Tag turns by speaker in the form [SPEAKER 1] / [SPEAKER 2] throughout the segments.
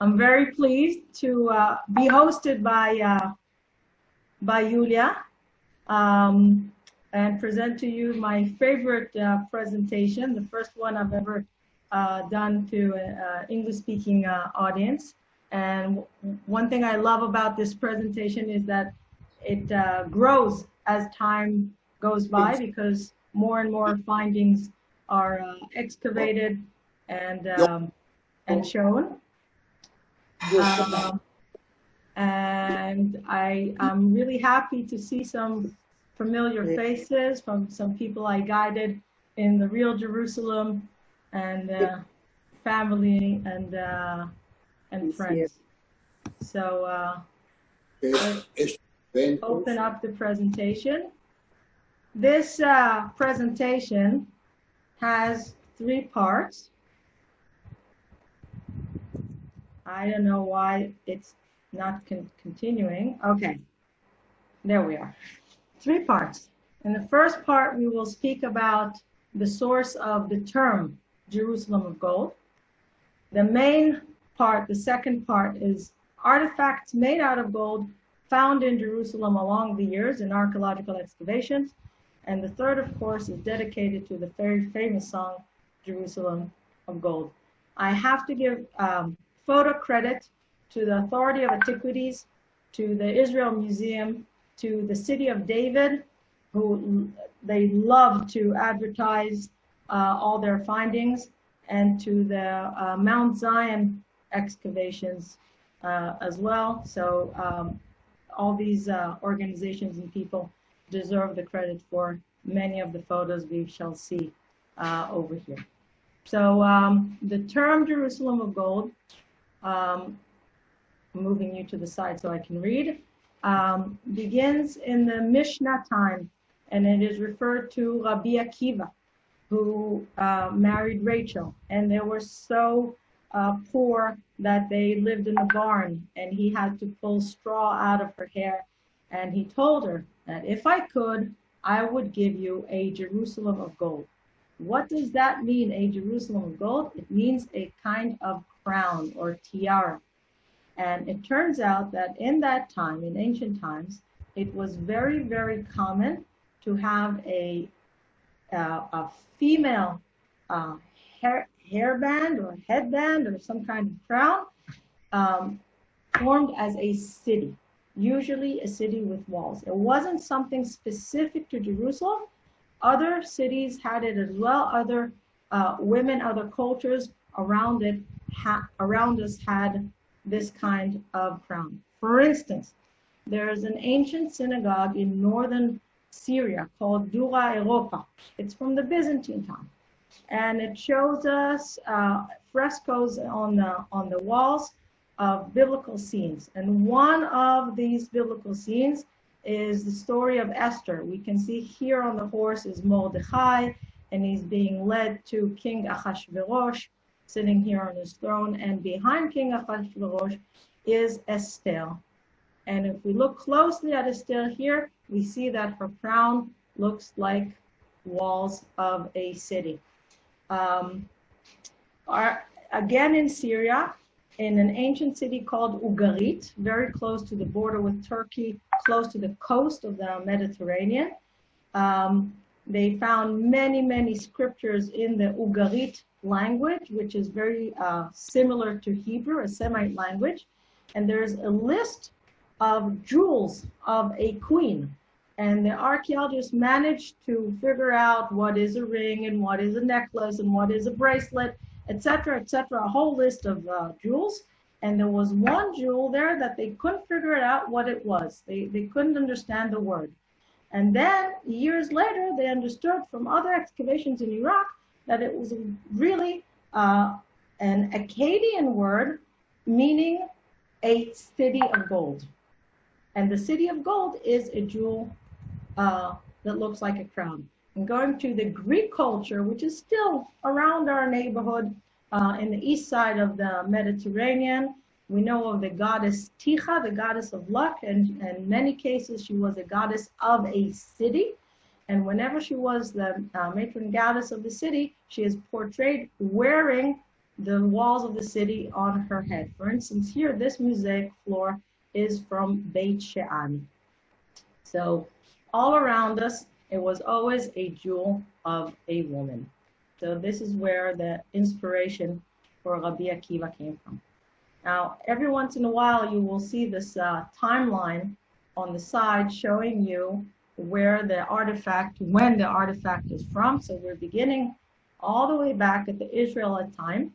[SPEAKER 1] I'm very pleased to be hosted by Yulia and present to you my favorite presentation, the first one I've ever done to an English-speaking audience. And one thing I love about this presentation is that it grows as time goes by because more and more findings are excavated and shown. And I'm really happy to see some familiar faces from some people I guided in the real Jerusalem, and family and friends. So let's open up the presentation. This presentation has 3 parts. I don't know why it's not continuing. Okay, there we are. 3 parts. In the first part, we will speak about the source of the term Jerusalem of gold. The main part, the second part, is artifacts made out of gold found in Jerusalem along the years in archaeological excavations. And the third, of course, is dedicated to the very famous song, Jerusalem of Gold. I have to give photo credit to the Authority of Antiquities, to the Israel Museum, to the City of David, who they love to advertise all their findings, and to the Mount Zion excavations as well. So all these organizations and people deserve the credit for many of the photos we shall see over here. So the term Jerusalem of Gold, moving you to the side so I can read, begins in the Mishnah time, and it is referred to Rabbi Akiva, who married Rachel, and they were so poor that they lived in a barn, and he had to pull straw out of her hair, and he told her that if I could, I would give you a Jerusalem of gold. What does that mean, a Jerusalem of gold? It means a kind of crown or tiara. And it turns out that in that time, in ancient times, it was very, very common to have a female hairband or headband or some kind of crown formed as a city, usually a city with walls. It wasn't something specific to Jerusalem. Other cities had it as well. Other women, other cultures around us had this kind of crown. For instance, there is an ancient synagogue in northern Syria called Dura Europa. It's from the Byzantine time, and it shows us frescoes on the walls of biblical scenes. And one of these biblical scenes is the story of Esther. We can see here on the horse is Mordechai, and he's being led to King Achashverosh, sitting here on his throne, and behind King Achashverosh is Esther. And if we look closely at Esther here, we see that her crown looks like walls of a city. Again in Syria, in an ancient city called Ugarit, very close to the border with Turkey, close to the coast of the Mediterranean, they found many, many scriptures in the Ugarit language, which is very similar to Hebrew, a Semite language. And there's a list of jewels of a queen. And the archaeologists managed to figure out what is a ring and what is a necklace and what is a bracelet, etc., a whole list of jewels. And there was one jewel there that they couldn't figure it out what it was. They couldn't understand the word. And then years later, they understood from other excavations in Iraq that it was really an Akkadian word meaning a city of gold. And the city of gold is a jewel that looks like a crown. And going to the Greek culture, which is still around our neighborhood in the east side of the Mediterranean, we know of the goddess Ticha, the goddess of luck, and in many cases she was a goddess of a city. And whenever she was the matron goddess of the city, she is portrayed wearing the walls of the city on her head. For instance, here, this mosaic floor is from Beit She'an. So all around us, it was always a jewel of a woman. So this is where the inspiration for Rabbi Akiva came from. Now, every once in a while, you will see this timeline on the side showing you where the artifact, when the artifact is from. So we're beginning all the way back at the Israelite time.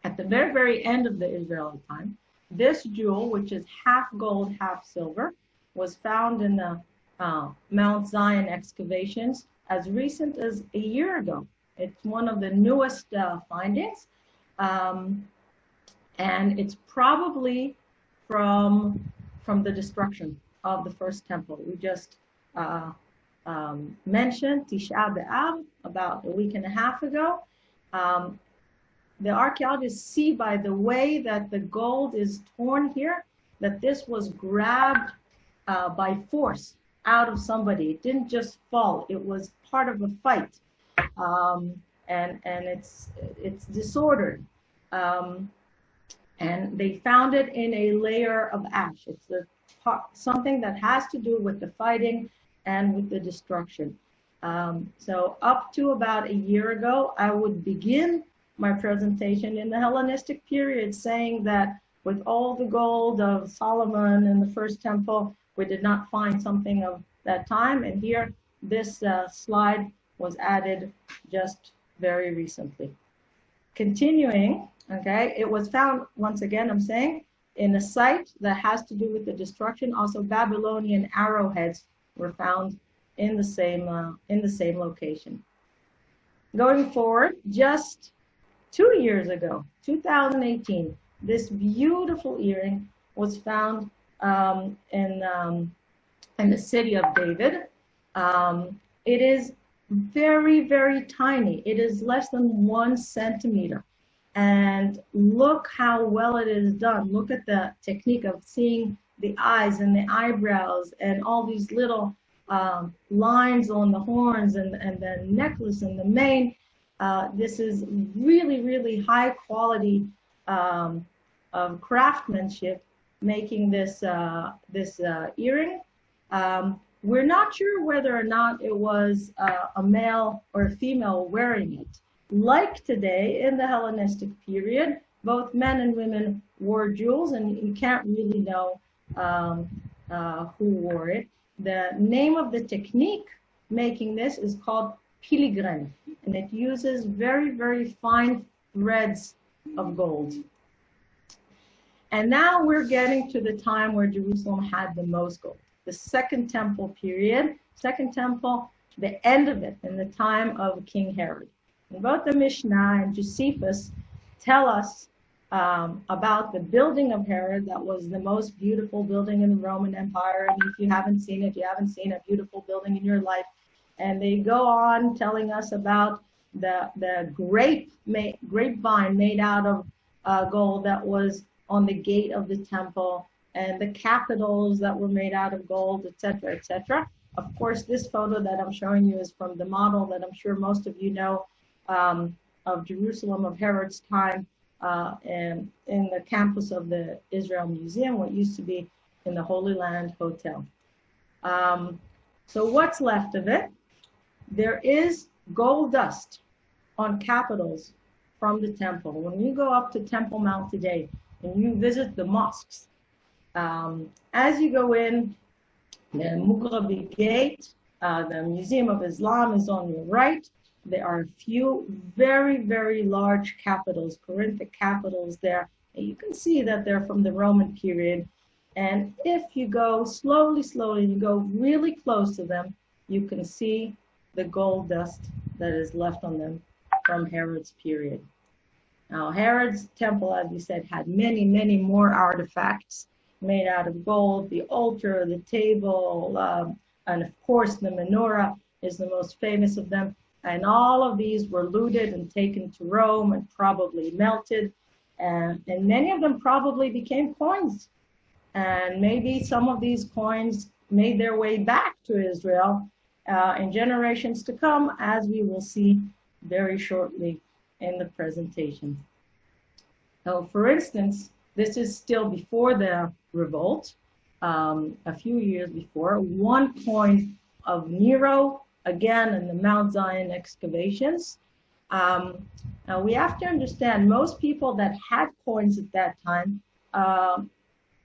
[SPEAKER 1] At the very, very end of the Israelite time, this jewel, which is half gold, half silver, was found in the Mount Zion excavations as recent as a year ago. It's one of the newest findings. And it's probably from the destruction of the first temple. We just mentioned Tisha B'Av about a week and a half ago. The archaeologists see by the way that the gold is torn here, that this was grabbed by force out of somebody. It didn't just fall. It was part of a fight. And it's disordered. And they found it in a layer of ash. It's something that has to do with the fighting and with the destruction. So up to about a year ago, I would begin my presentation in the Hellenistic period saying that with all the gold of Solomon and the first temple, we did not find something of that time. And here, this slide was added just very recently. Continuing, okay, it was found, once again, I'm saying, in a site that has to do with the destruction. Also, Babylonian arrowheads were found in the same location. Going forward, just 2 years ago, 2018, this beautiful earring was found in the city of David. It is very, very tiny. It is less than 1 centimeter. And look how well it is done. Look at the technique of seeing the eyes and the eyebrows and all these little lines on the horns and the necklace and the mane. This is really, really high quality of craftsmanship making this earring. We're not sure whether or not it was a male or a female wearing it. Like today in the Hellenistic period, both men and women wore jewels, and you can't really know who wore it. The name of the technique making this is called filigrane, and it uses very, very fine threads of gold. And now we're getting to the time where Jerusalem had the most gold. The Second Temple period, Second Temple, the end of it in the time of King Herod. And both the Mishnah and Josephus tell us about the building of Herod. That was the most beautiful building in the Roman Empire. And if you haven't seen it, you haven't seen a beautiful building in your life. And they go on telling us about the grapevine made out of gold that was on the gate of the temple, and the capitals that were made out of gold, etc., etc. Of course, this photo that I'm showing you is from the model that I'm sure most of you know of Jerusalem of Herod's time, and in the campus of the Israel Museum, what used to be in the Holy Land Hotel. So what's left of it? There is gold dust on capitals from the temple. When you go up to Temple Mount today and you visit the mosques, as you go in, the Mughrabi Gate, the Museum of Islam is on your right. There are a few very, very large capitals, Corinthic capitals there. And you can see that they're from the Roman period. And if you go slowly, and you go really close to them, you can see the gold dust that is left on them from Herod's period. Now, Herod's temple, as we said, had many, many more artifacts made out of gold. The altar, the table, and of course the menorah is the most famous of them. And all of these were looted and taken to Rome and probably melted. And many of them probably became coins. And maybe some of these coins made their way back to Israel in generations to come, as we will see very shortly in the presentation. So, for instance, this is still before the revolt, a few years before, one coin of Nero, again in the Mount Zion excavations. Now we have to understand, most people that had coins at that time,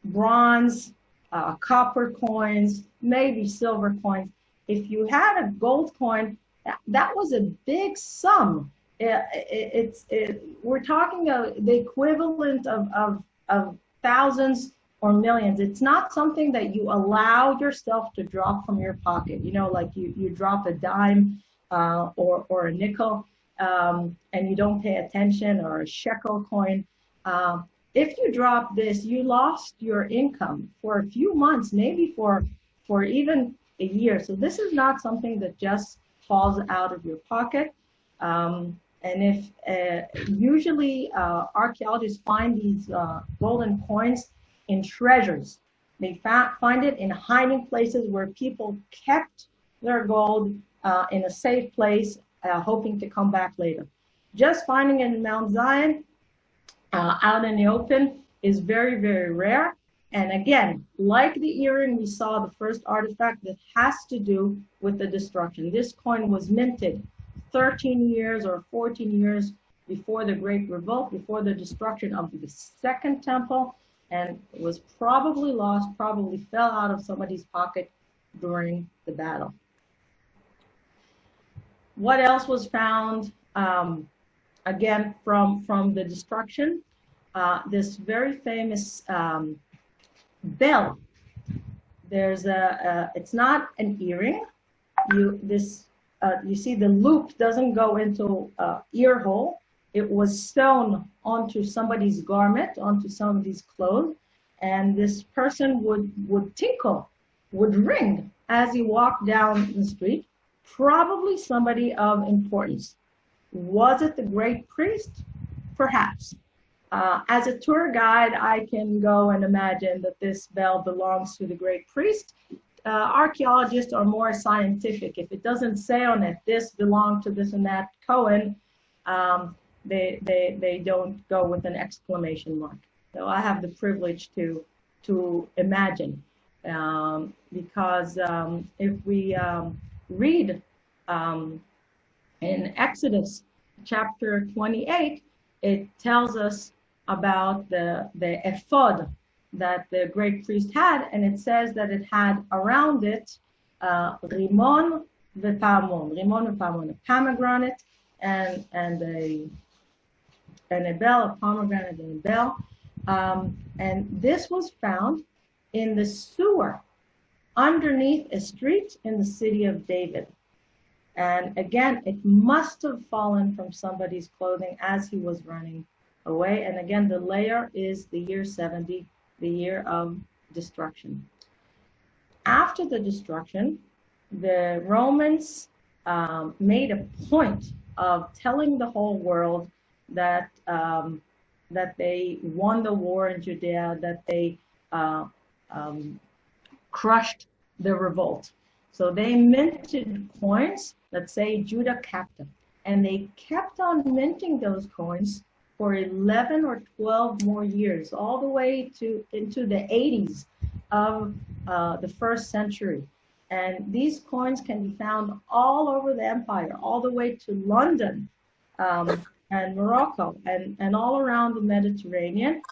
[SPEAKER 1] bronze, copper coins, maybe silver coins. If you had a gold coin, that was a big sum. We're talking the equivalent of thousands or millions. It's not something that you allow yourself to drop from your pocket. You know, like you drop a dime or a nickel and you don't pay attention, or a shekel coin. If you drop this, you lost your income for a few months, maybe for even a year. So this is not something that just falls out of your pocket. And if usually archaeologists find these golden coins in treasures. They find it in hiding places where people kept their gold in a safe place, hoping to come back later. Just finding it in Mount Zion, out in the open, is very, very rare. And again, like the earring we saw, the first artifact, that has to do with the destruction. This coin was minted 13 years or 14 years before the Great Revolt, before the destruction of the Second Temple, and was probably lost, probably fell out of somebody's pocket during the battle. What else was found? Again, from the destruction, this very famous bell. There's it's not an earring. You see the loop doesn't go into ear hole. It was sewn onto somebody's garment, onto somebody's clothes, and this person would tinkle, would ring as he walked down the street. Probably somebody of importance. Was it the great priest? Perhaps. As a tour guide, I can go and imagine that this bell belongs to the great priest. Archaeologists are more scientific. If it doesn't say on it, this belonged to this and that Cohen, they don't go with an exclamation mark. So I have the privilege to imagine, because if we read in Exodus chapter 28, it tells us about the ephod that the great priest had, and it says that it had around it rimon v'pamon, a pomegranate and a bell, a pomegranate and a bell. And this was found in the sewer underneath a street in the city of David. And again, it must have fallen from somebody's clothing as he was running away. And again, the layer is the year 70, the year of destruction. After the destruction, the Romans made a point of telling the whole world that that they won the war in Judea, that they crushed the revolt. So they minted coins that say Judah captive, and they kept on minting those coins for 11 or 12 more years, all the way into the 80s of the first century. And these coins can be found all over the empire, all the way to London and Morocco and all around the Mediterranean,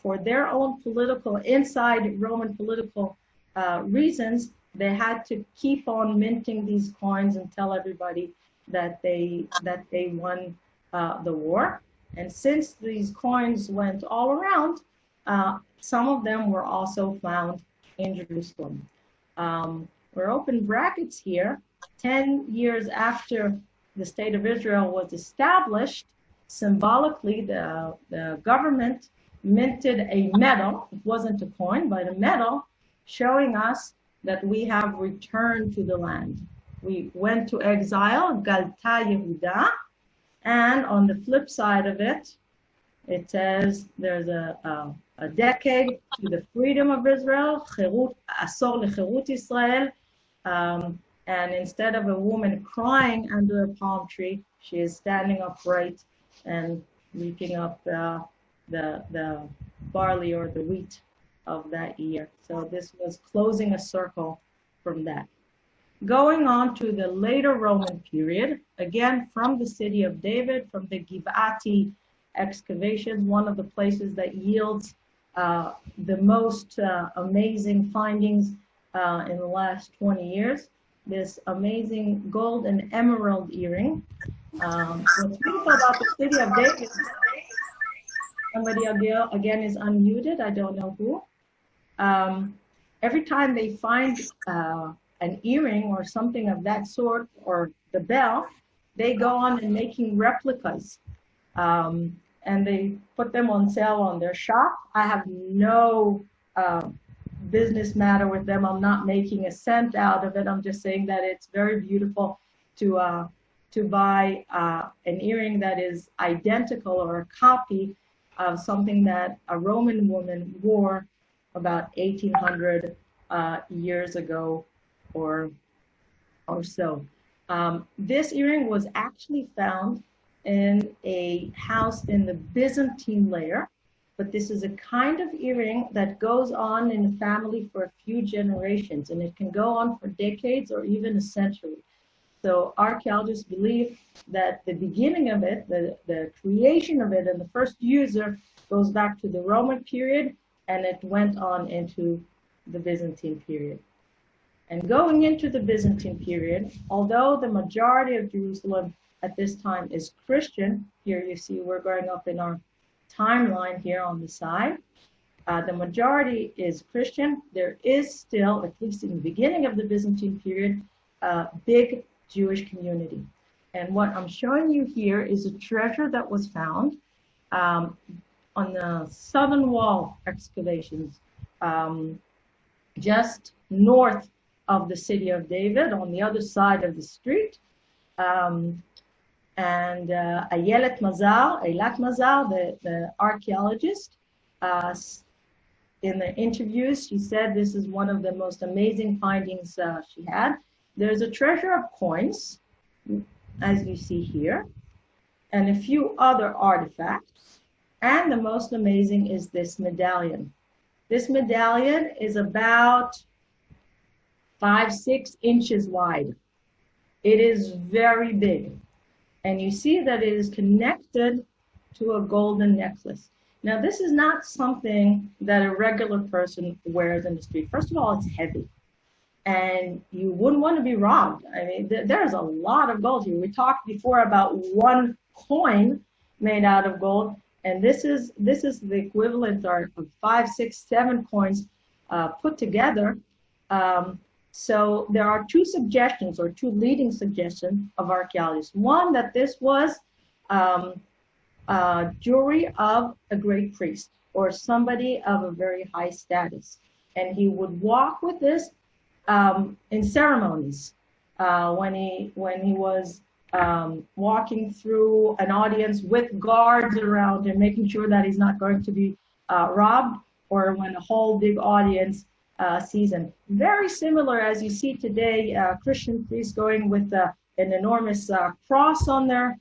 [SPEAKER 1] for their own political, inside Roman political reasons. They had to keep on minting these coins and tell everybody that they won the war. And since these coins went all around, some of them were also found in Jerusalem. We're open brackets here. 10 years after the state of Israel was established, symbolically the government minted a medal. It wasn't a coin, but a medal showing us that we have returned to the land. We went to exile, Galta Yehuda, and on the flip side of it, it says there's a decade to the freedom of Israel, Asor lecherut Israel, and instead of a woman crying under a palm tree, she is standing upright and reaping up the barley or the wheat of that year. So this was closing a circle from that. Going on to the later Roman period, again from the city of David, from the Giv'ati excavations, one of the places that yields the most amazing findings in the last 20 years. This amazing gold and emerald earring. What's beautiful about the city of David, somebody again is unmuted, I don't know who. Every time they find an earring or something of that sort, or the bell, they go on and making replicas. And they put them on sale on their shop. I have no business matter with them. I'm not making a cent out of it. I'm just saying that it's very beautiful to buy an earring that is identical or a copy of something that a Roman woman wore about 1800 years ago or so. This earring was actually found in a house in the Byzantine layer, but this is a kind of earring that goes on in a family for a few generations, and it can go on for decades or even a century. So archaeologists believe that the beginning of it, the creation of it, and the first user goes back to the Roman period, and it went on into the Byzantine period. And going into the Byzantine period, although the majority of Jerusalem at this time is Christian, here you see we're going up in our timeline here on the side, the majority is Christian. There is still, at least in the beginning of the Byzantine period, a big Jewish community. And what I'm showing you here is a treasure that was found on the southern wall excavations, just north of the city of David, on the other side of the street. And Eilat Mazar, the archaeologist, in the interviews, she said this is one of the most amazing findings she had. There's a treasure of coins, as you see here, and a few other artifacts. And the most amazing is this medallion. This medallion is about 5-6 inches wide. It is very big. And you see that it is connected to a golden necklace. Now, this is not something that a regular person wears in the street. First of all, it's heavy. And you wouldn't want to be robbed. I mean, there's a lot of gold here. We talked before about one coin made out of gold. And this is the equivalent of 5, 6, 7 coins put together. So there are two suggestions, or two leading suggestions of archaeologists. One, that this was jewelry of a great priest or somebody of a very high status. And he would walk with this in ceremonies when he was walking through an audience with guards around him, making sure that he's not going to be robbed, or when a whole big audience sees him. Very similar, as you see today, Christian priests going with an enormous cross on their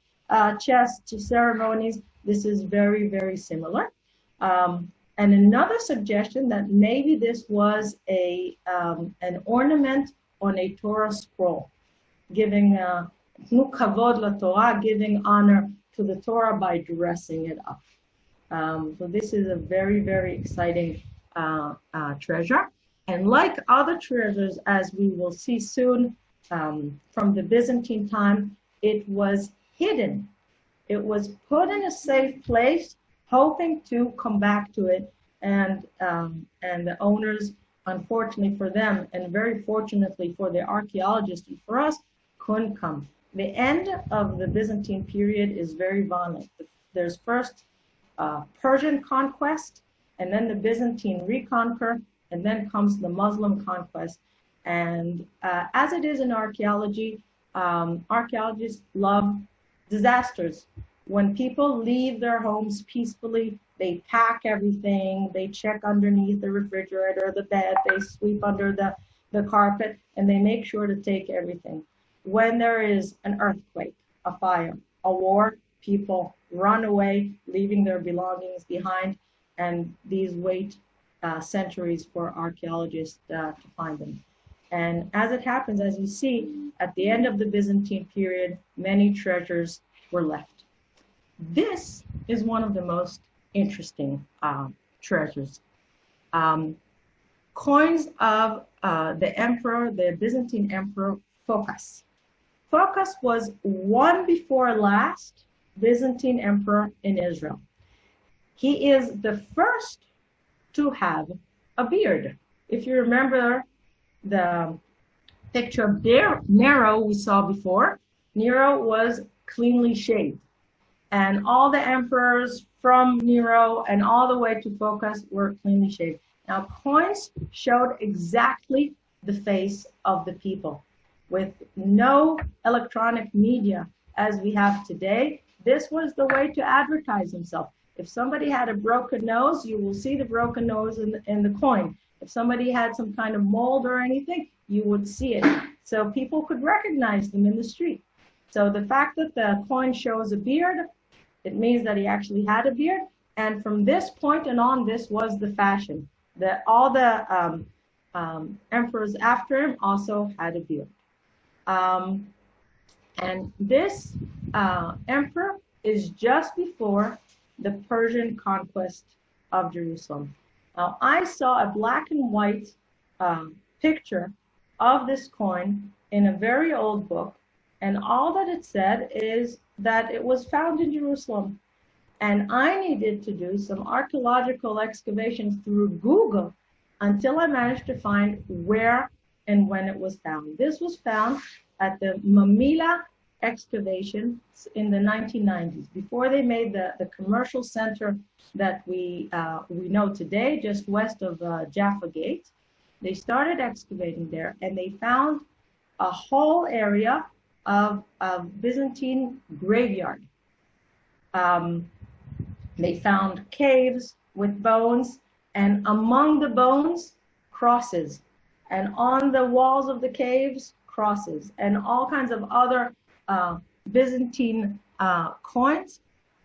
[SPEAKER 1] chest to ceremonies. This is very, very similar. And another suggestion that maybe this was an ornament on a Torah scroll, giving kavod la Torah, giving honor to the Torah by dressing it up. So this is a very, very exciting treasure. And like other treasures, as we will see soon, from the Byzantine time, it was hidden. It was put in a safe place, hoping to come back to it. And the owners, unfortunately for them, and very fortunately for the archaeologists and for us, couldn't come. The end of the Byzantine period is very violent. There's first Persian conquest, and then the Byzantine reconquer, and then comes the Muslim conquest. And as it is in archaeology, archaeologists love disasters. When people leave their homes peacefully, they pack everything, they check underneath the refrigerator, the bed, they sweep under the carpet, and they make sure to take everything. When there is an earthquake, a fire, a war, people run away, leaving their belongings behind, and these wait centuries for archaeologists to find them. And as it happens, as you see, at the end of the Byzantine period, many treasures were left. This is one of the most interesting treasures. Coins of the Byzantine emperor Phocas. Phocas was one before last Byzantine emperor in Israel. He is the first to have a beard. If you remember the picture of Nero we saw before, Nero was cleanly shaved. And all the emperors from Nero and all the way to Phocas were cleanly shaved. Now, coins showed exactly the face of the people. With no electronic media as we have today, this was the way to advertise himself. If somebody had a broken nose, you will see the broken nose in the coin. If somebody had some kind of mold or anything, you would see it. So people could recognize them in the street. So the fact that the coin shows a beard, it means that he actually had a beard. And from this point and on, this was the fashion. All the emperors after him also had a beard. And this emperor is just before the Persian conquest of Jerusalem. Now, I saw a black and white picture of this coin in a very old book, and all that it said is that it was found in Jerusalem. And I needed to do some archaeological excavations through Google until I managed to find where and when it was found. This was found at the Mamila excavations in the 1990s, before they made the commercial center that we know today, just west of Jaffa Gate. They started excavating there, and they found a whole area of Byzantine graveyard. They found caves with bones, and among the bones, crosses. And on the walls of the caves, crosses, and all kinds of other Byzantine coins,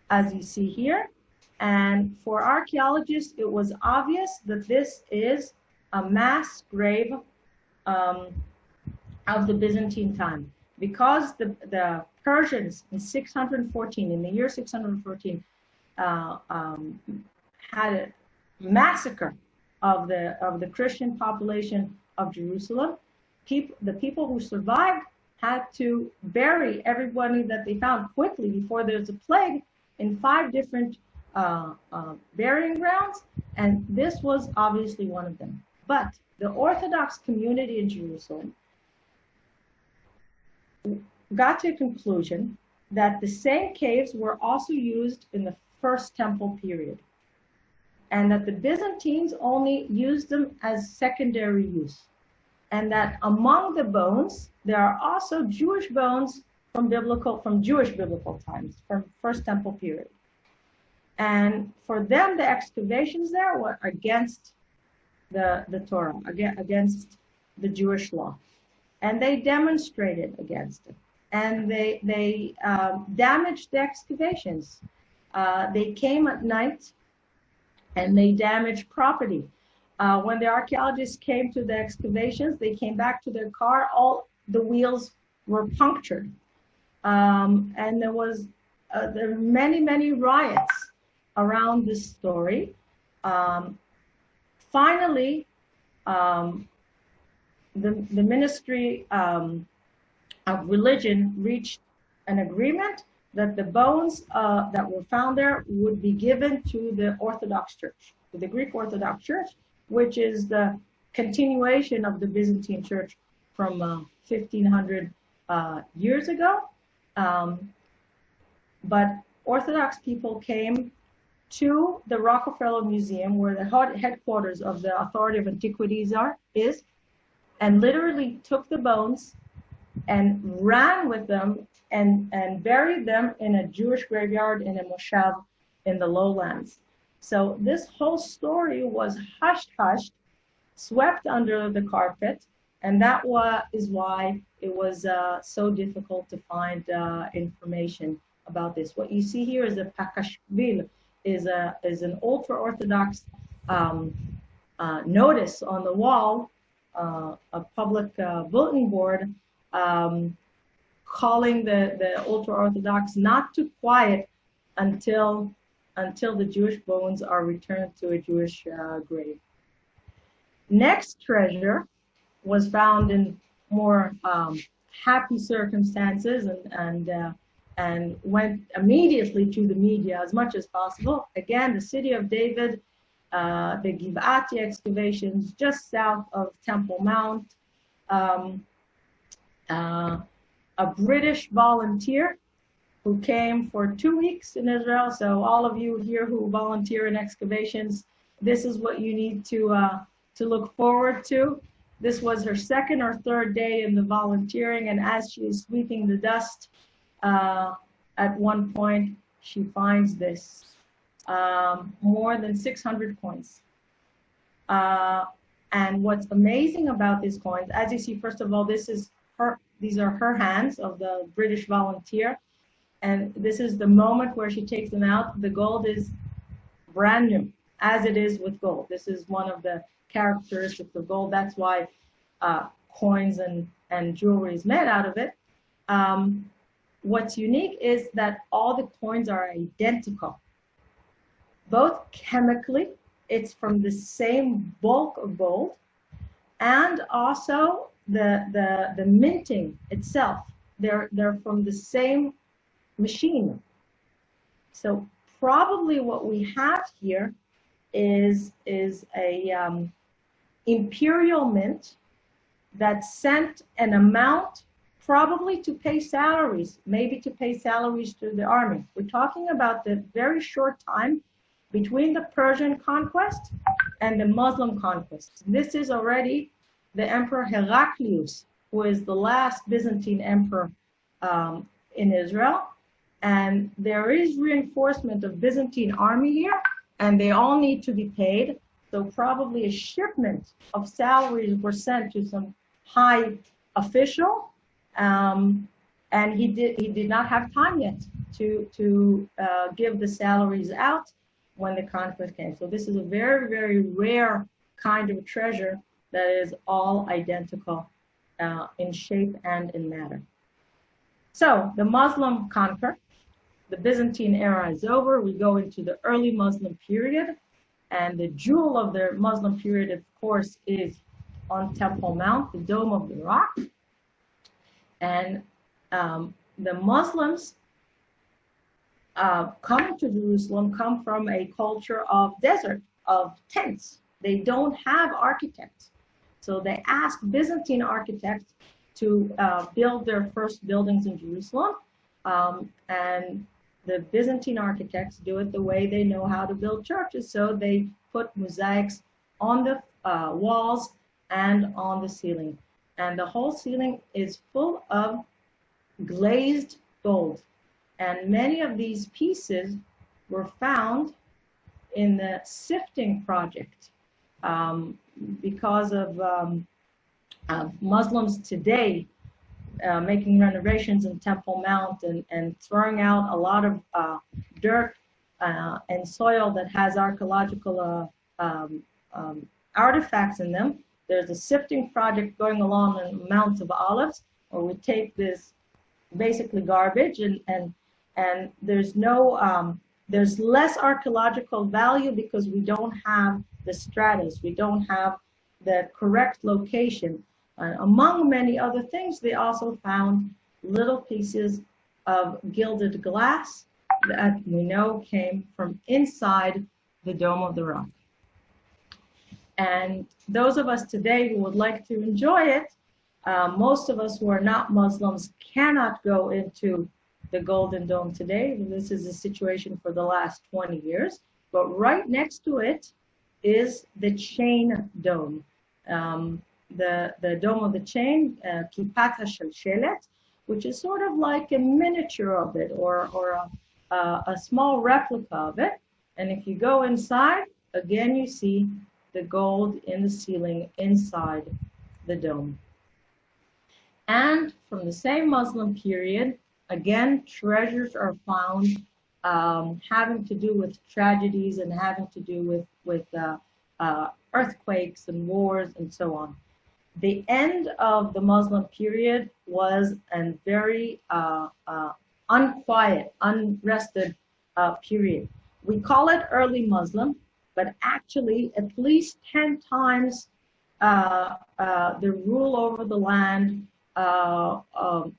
[SPEAKER 1] as you see here. And for archaeologists, it was obvious that this is a mass grave of the Byzantine time. Because the Persians in the year 614, had a massacre of the Christian population of Jerusalem. The people who survived had to bury everybody that they found quickly before there's a plague in 5 different burying grounds, and this was obviously one of them. But the Orthodox community in Jerusalem got to a conclusion that the same caves were also used in the First Temple period, and that the Byzantines only used them as secondary use, and that among the bones there are also Jewish bones from Jewish biblical times, from First Temple period. And for them, the excavations there were against the Torah, against the Jewish law, and they demonstrated against it, and they damaged the excavations. They came at night and they damaged property. When the archaeologists came to the excavations, they came back to their car, all the wheels were punctured. And there were many riots around this story. Finally, the Ministry of Religion reached an agreement that the bones that were found there would be given to the Orthodox Church, to the Greek Orthodox Church, which is the continuation of the Byzantine Church from 1500 years ago. But Orthodox people came to the Rockefeller Museum, where the headquarters of the Authority of Antiquities is, and literally took the bones and ran with them and buried them in a Jewish graveyard in a moshav in the lowlands. So this whole story was hushed, swept under the carpet, and is why it was so difficult to find information about this. What you see here is a pakashvil, is an ultra-Orthodox notice on the wall, a public bulletin board, calling the ultra-Orthodox not to quiet until the Jewish bones are returned to a Jewish grave. Next treasure was found in more happy circumstances and went immediately to the media as much as possible. Again, the city of David, the Givati excavations just south of Temple Mount. A British volunteer who came for 2 weeks in Israel. So all of you here who volunteer in excavations, this is what you need to look forward to. This was her second or third day in the volunteering, and as she is sweeping the dust, at one point she finds this, more than 600 coins. And what's amazing about these coins, as you see, first of all, these are her hands of the British volunteer. And this is the moment where she takes them out. The gold is brand new, as it is with gold. This is one of the characteristics of gold. That's why coins and jewelry is made out of it. What's unique is that all the coins are identical. Both chemically, it's from the same bulk of gold, and also the minting itself. They're from the same machine. So probably what we have here is a imperial mint that sent an amount probably to pay salaries, maybe to pay salaries to the army. We're talking about the very short time between the Persian conquest and the Muslim conquest. This is already the Emperor Heraclius, who is the last Byzantine emperor in Israel. And there is reinforcement of Byzantine army here, and they all need to be paid. So probably a shipment of salaries were sent to some high official, and he did not have time yet to give the salaries out when the conquest came. So this is a very, very rare kind of treasure that is all identical in shape and in matter. So the Muslim conquer. The Byzantine era is over. We go into the early Muslim period. And the jewel of the Muslim period, of course, is on Temple Mount, the Dome of the Rock. And the Muslims coming to Jerusalem come from a culture of desert, of tents. They don't have architects. So they ask Byzantine architects to build their first buildings in Jerusalem. And the Byzantine architects do it the way they know how to build churches. So they put mosaics on the walls and on the ceiling. And the whole ceiling is full of glazed gold. And many of these pieces were found in the sifting project because of Muslims today making renovations in Temple Mount and throwing out a lot of dirt and soil that has archaeological artifacts in them. There's a sifting project going along in the Mount of Olives, where we take this basically garbage and there's no there's less archaeological value because we don't have the stratus, we don't have the correct location. Among many other things, they also found little pieces of gilded glass that we know came from inside the Dome of the Rock. And those of us today who would like to enjoy it, most of us who are not Muslims cannot go into the Golden Dome today. This is the situation for the last 20 years. But right next to it is the Chain Dome. The Dome of the Chain, Kipat HaShalshelet, which is sort of like a miniature of it or a small replica of it. And if you go inside, again, you see the gold in the ceiling inside the dome. And from the same Muslim period, again, treasures are found having to do with tragedies and having to do with earthquakes and wars and so on. The end of the Muslim period was a very unquiet, unrested period. We call it early Muslim, but actually at least 10 times the rule over the land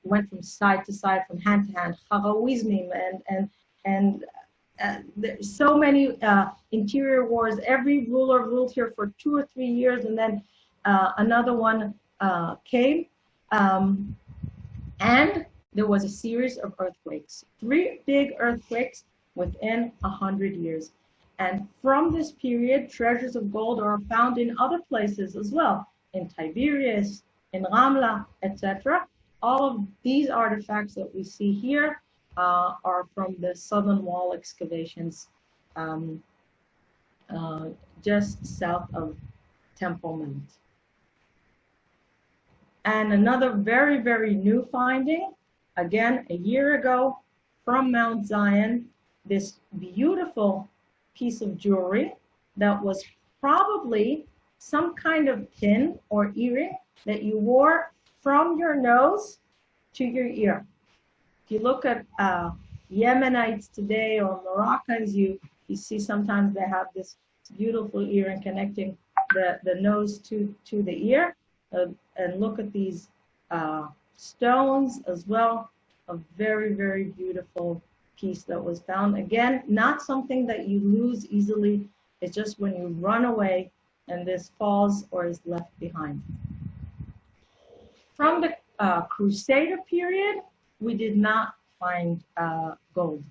[SPEAKER 1] went from side to side, from hand to hand. Kharawizmim and there's so many interior wars. Every ruler ruled here for 2 or 3 years, and then another one came, and there was a series of earthquakes, 3 big earthquakes within 100 years. And from this period, treasures of gold are found in other places as well, in Tiberias, in Ramla, etc. All of these artifacts that we see here are from the southern wall excavations just south of Temple Mount. And another very, very new finding, again, a year ago from Mount Zion, this beautiful piece of jewelry that was probably some kind of pin or earring that you wore from your nose to your ear. If you look at Yemenites today or Moroccans, you see sometimes they have this beautiful earring connecting the nose to the ear. And look at these stones as well. A very, very beautiful piece that was found. Again, not something that you lose easily. It's just when you run away and this falls or is left behind. From the Crusader period, we did not find gold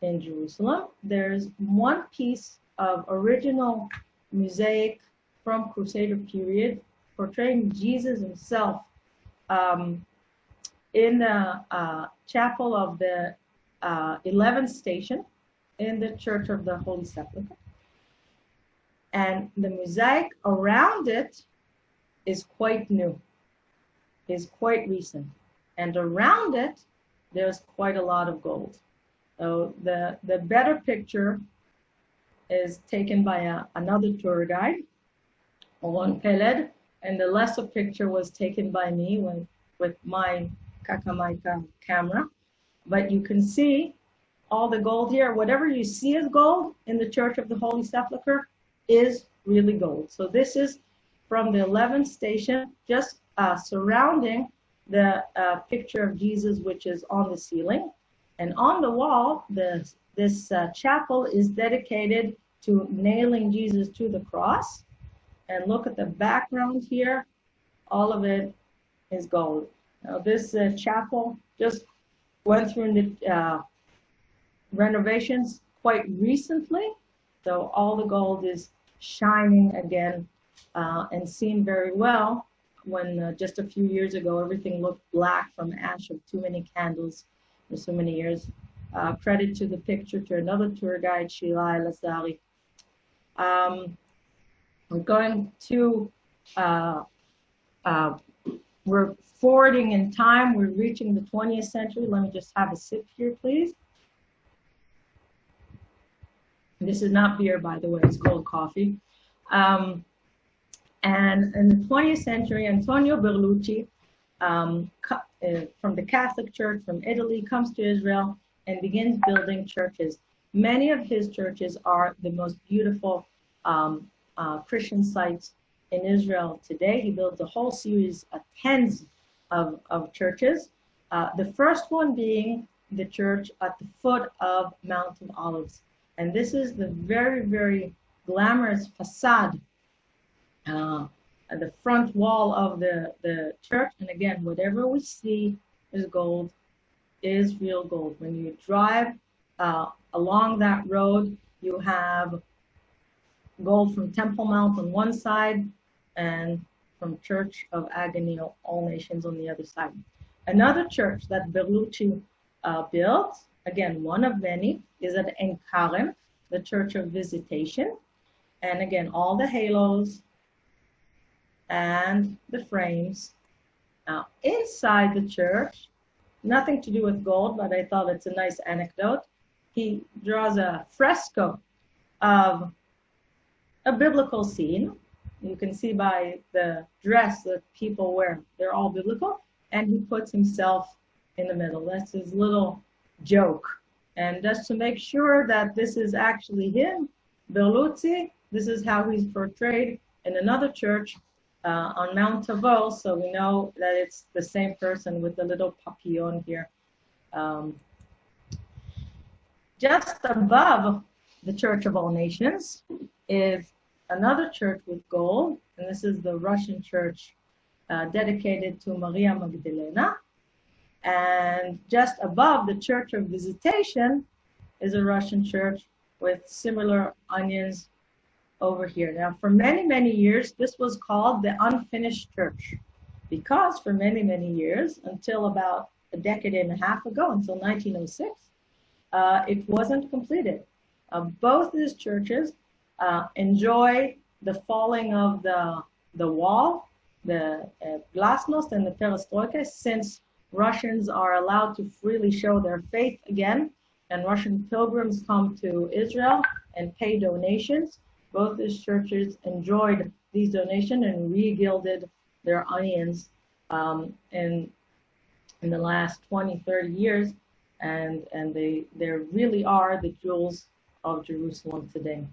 [SPEAKER 1] in Jerusalem. There's one piece of original mosaic from Crusader period portraying Jesus himself in the chapel of the 11th station in the Church of the Holy Sepulchre. And the mosaic around it is quite new, is quite recent. And around it, there's quite a lot of gold. So the better picture is taken by another tour guide, Oron Peled, and the lesser picture was taken by me with my Kakamaika camera. But you can see all the gold here. Whatever you see as gold in the Church of the Holy Sepulchre is really gold. So this is from the 11th station, just surrounding the picture of Jesus, which is on the ceiling. And on the wall, this chapel is dedicated to nailing Jesus to the cross. And look at the background here. All of it is gold. Now this chapel just went through the renovations quite recently. So all the gold is shining again and seen very well when just a few years ago, everything looked black from ash of too many candles for so many years. Credit to the picture to another tour guide, Shira El-Azari. We're going to, we're forwarding in time. We're reaching the 20th century. Let me just have a sip here, please. This is not beer, by the way, it's cold coffee. And in the 20th century, Antonio Berlucci, from the Catholic Church from Italy, comes to Israel and begins building churches. Many of his churches are the most beautiful Christian sites in Israel today. He builds a whole series of tens of churches. The first one being the church at the foot of Mount of Olives. And this is the very, very glamorous facade at the front wall of the church. And again, whatever we see is gold, is real gold. When you drive along that road, you have gold from Temple Mount on one side and from Church of Agony, All Nations on the other side. Another church that Berlucci built, again, one of many, is at Ein Karem, the Church of Visitation. And again, all the halos and the frames. Now, inside the church, nothing to do with gold, but I thought it's a nice anecdote. He draws a fresco of a biblical scene. You can see by the dress that people wear, they're all biblical, and he puts himself in the middle. That's his little joke. And just to make sure that this is actually him, Berluzzi, this is how he's portrayed in another church on Mount Tabor, so we know that it's the same person with the little papillon here. Just above the Church of All Nations is another church with gold, and this is the Russian church dedicated to Maria Magdalena. And just above the Church of Visitation is a Russian church with similar onions over here. Now, for many, many years, this was called the unfinished church, because for many, many years, until about a decade and a half ago, until 1906, it wasn't completed. Both these churches enjoy the falling of the wall, the glasnost and the perestroika, since Russians are allowed to freely show their faith again, and Russian pilgrims come to Israel and pay donations. Both these churches enjoyed these donations and re-gilded their onions in the last 20, 30 years, and they really are the jewels of Jerusalem today.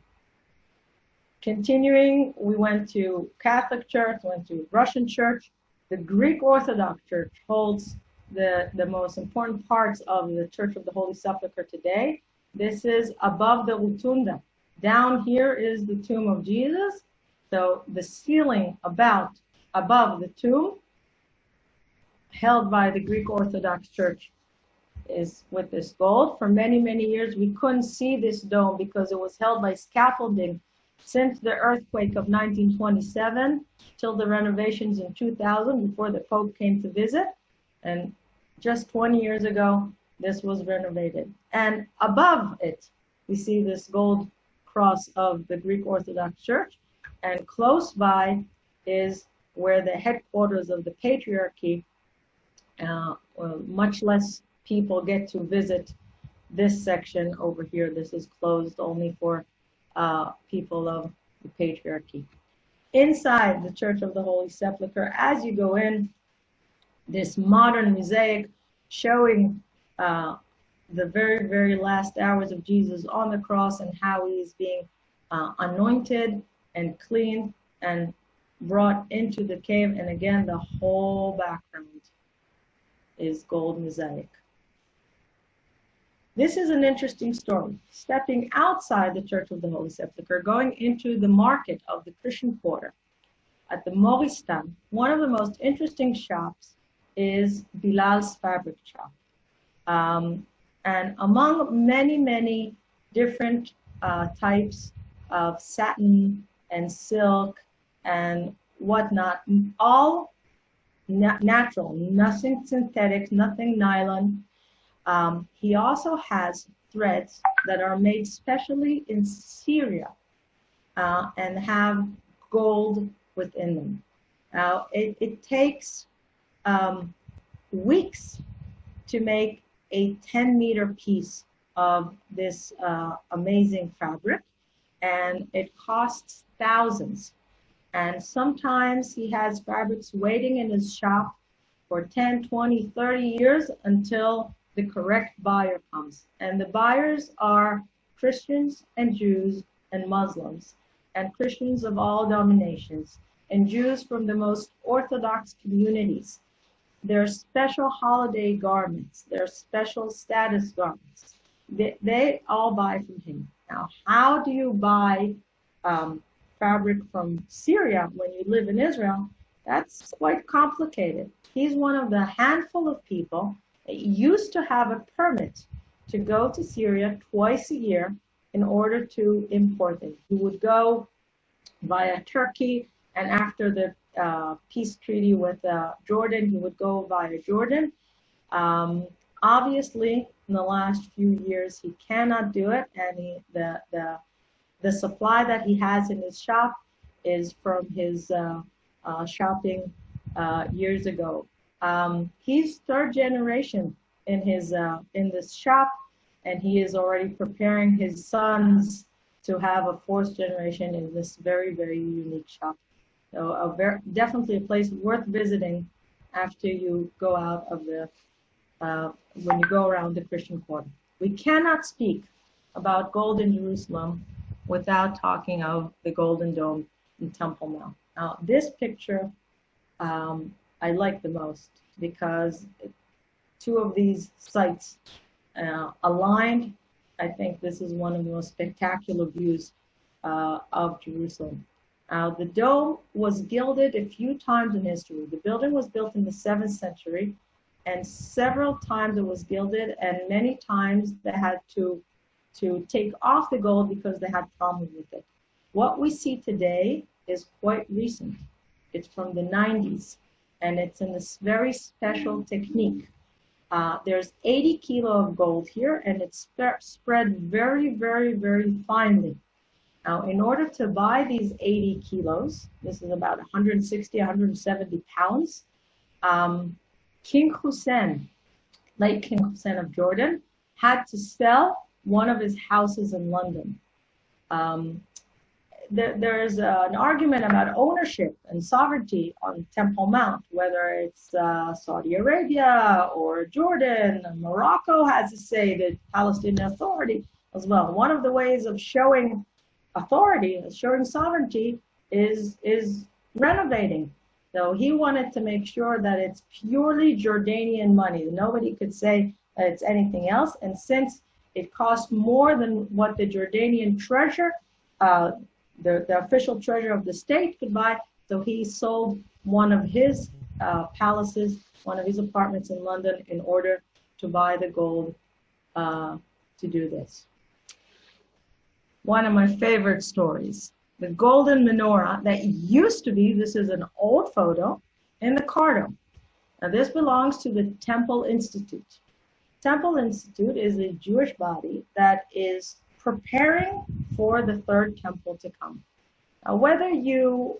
[SPEAKER 1] Continuing, we went to Catholic Church, went to Russian Church. The Greek Orthodox Church holds the most important parts of the Church of the Holy Sepulchre today. This is above the Rotunda. Down here is the tomb of Jesus. So the ceiling above the tomb, held by the Greek Orthodox Church, is with this gold. For many, many years, we couldn't see this dome because it was held by scaffolding since the earthquake of 1927 till the renovations in 2000, before the Pope came to visit. And just 20 years ago, this was renovated. And above it, we see this gold cross of the Greek Orthodox Church. And close by is where the headquarters of the Patriarchy, much less people get to visit this section over here. This is closed only for people of the Patriarchy. Inside the Church of the Holy Sepulchre, as you go in, this modern mosaic showing the very, very last hours of Jesus on the cross and how he is being anointed and cleaned and brought into the cave. And again, the whole background is gold mosaic. This is an interesting story. Stepping outside the Church of the Holy Sepulchre, going into the market of the Christian Quarter at the Moristan, one of the most interesting shops is Bilal's fabric shop. And among many, many different types of satin and silk and whatnot, all natural, nothing synthetic, nothing nylon. He also has threads that are made specially in Syria and have gold within them. Now, it takes weeks to make a 10-meter piece of this amazing fabric, and it costs thousands. And sometimes he has fabrics waiting in his shop for 10, 20, 30 years until the correct buyer comes. And the buyers are Christians and Jews and Muslims, and Christians of all denominations, and Jews from the most Orthodox communities. Their special holiday garments, their special status garments, they all buy from him. Now, how do you buy fabric from Syria when you live in Israel? That's quite complicated. He's one of the handful of people that used to have a permit to go to Syria twice a year in order to import it. He would go via Turkey, and after the peace treaty with Jordan, he would go via Jordan. Obviously, in the last few years, he cannot do it, and the supply that he has in his shop is from his shopping years ago. He's third generation in his in this shop, and he is already preparing his sons to have a fourth generation in this very, very unique shop. So definitely a place worth visiting after you go out of the, when you go around the Christian Quarter. We cannot speak about gold in Jerusalem without talking of the Golden Dome in Temple Mount. Now, this picture I like the most because two of these sites aligned. I think this is one of the most spectacular views of Jerusalem. The dome was gilded a few times in history. The building was built in the 7th century, and several times it was gilded, and many times they had to take off the gold because they had problems with it. What we see today is quite recent. It's from the 90s, and it's in this very special technique. There's 80 kilo of gold here, and it's spread very, very, very finely. Now, in order to buy these 80 kilos, this is about 160, 170 pounds, King Hussein, late King Hussein of Jordan, had to sell one of his houses in London. There's an argument about ownership and sovereignty on Temple Mount, whether it's Saudi Arabia or Jordan. Morocco has a say, the Palestinian Authority as well. One of the ways of showing authority, showing sovereignty, is renovating. So he wanted to make sure that it's purely Jordanian money. Nobody could say that it's anything else. And since it cost more than what the Jordanian treasure, the official treasure of the state could buy, so he sold one of his palaces, one of his apartments in London in order to buy the gold to do this. One of my favorite stories, the golden menorah that used to be, this is an old photo, in the Cardo. Now this belongs to the Temple Institute. Temple Institute is a Jewish body that is preparing for the third temple to come. Now, whether you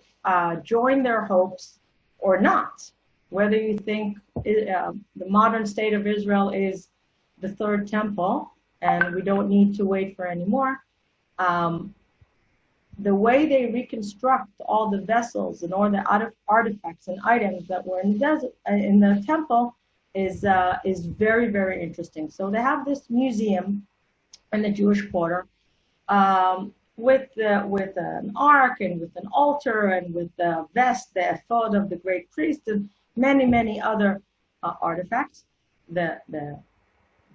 [SPEAKER 1] join their hopes or not, whether you think the modern state of Israel is the third temple and we don't need to wait for any more, the way they reconstruct all the vessels and all the artifacts and items that were in the desert, in the temple is very, very interesting. So they have this museum in the Jewish Quarter with an ark and with an altar and with the vest, the ephod of the great priest, and many, many other artifacts. The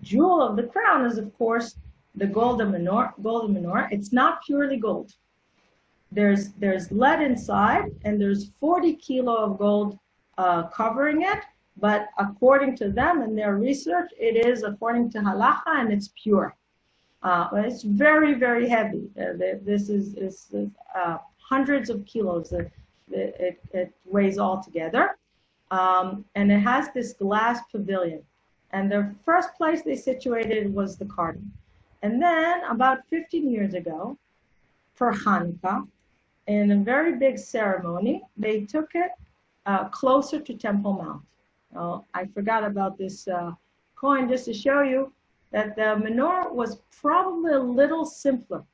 [SPEAKER 1] jewel of the crown is, of course, the golden menorah. It's not purely gold. There's lead inside, and there's 40 kilo of gold covering it. But according to them and their research, it is according to halacha, and it's pure. But it's very, very heavy. This is hundreds of kilos. It weighs all together. And it has this glass pavilion. And the first place they situated was the Cardo. And then about 15 years ago, for Hanukkah, in a very big ceremony, they took it closer to Temple Mount. Now, I forgot about this coin just to show you that the menorah was probably a little simpler.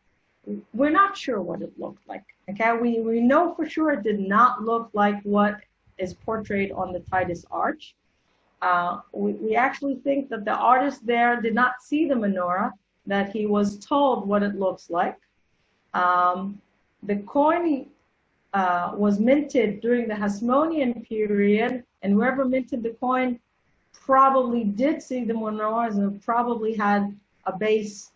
[SPEAKER 1] We're not sure what it looked like. Okay, we know for sure it did not look like what is portrayed on the Titus Arch. We actually think that the artist there did not see the menorah, that he was told what it looks like. The coin was minted during the Hasmonean period, and whoever minted the coin probably did see the menorah, and probably had a base,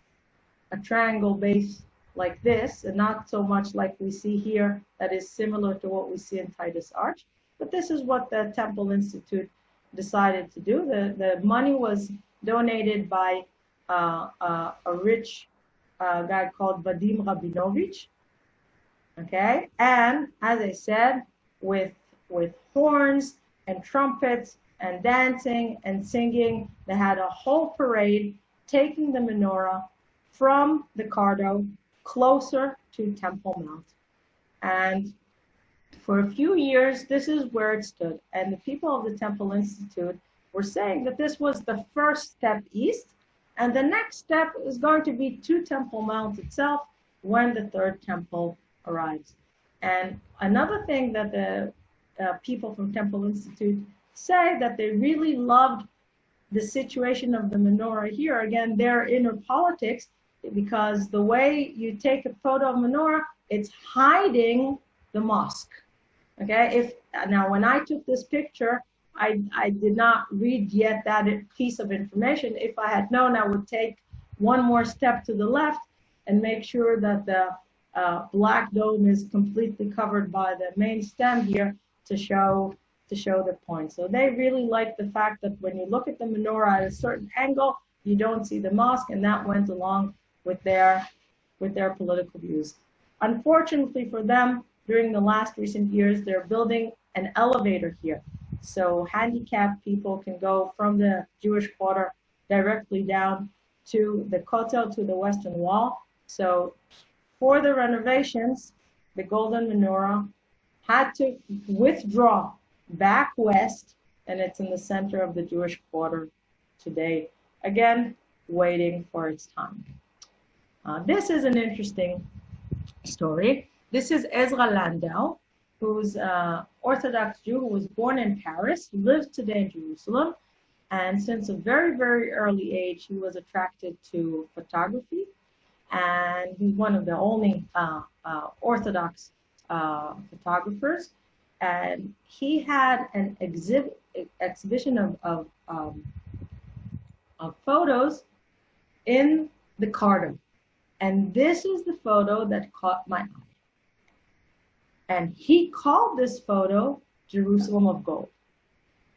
[SPEAKER 1] a triangle base like this, and not so much like we see here that is similar to what we see in Titus Arch. But this is what the Temple Institute decided to do. The money was donated by a rich guy called Vadim Rabinovich. Okay, and as I said, with horns and trumpets and dancing and singing, they had a whole parade taking the menorah from the Cardo closer to Temple Mount. And For a few years, this is where it stood. And the people of the Temple Institute were saying that this was the first step east, and the next step is going to be to Temple Mount itself when the third temple arrives. And another thing that the people from Temple Institute say, that they really loved the situation of the menorah here. Again, their inner politics, because the way you take a photo of menorah, it's hiding the mosque. Okay, now when I took this picture, I did not read yet that piece of information. If I had known, I would take one more step to the left and make sure that the black dome is completely covered by the main stem here to show the point. So they really like the fact that when you look at the menorah at a certain angle, you don't see the mosque, and that went along with their political views. Unfortunately for them, during the last recent years, they're building an elevator here. So handicapped people can go from the Jewish quarter directly down to the Kotel, to the Western Wall. So for the renovations, the Golden Menorah had to withdraw back west, and it's in the center of the Jewish quarter today. Again, waiting for its time. This is an interesting story. This is Ezra Landau, who's an Orthodox Jew who was born in Paris, lives today in Jerusalem, and since a very, very early age, he was attracted to photography, and he's one of the only Orthodox photographers, and he had an exhibition of photos in the Cardo, and this is the photo that caught my eye. And he called this photo Jerusalem of Gold.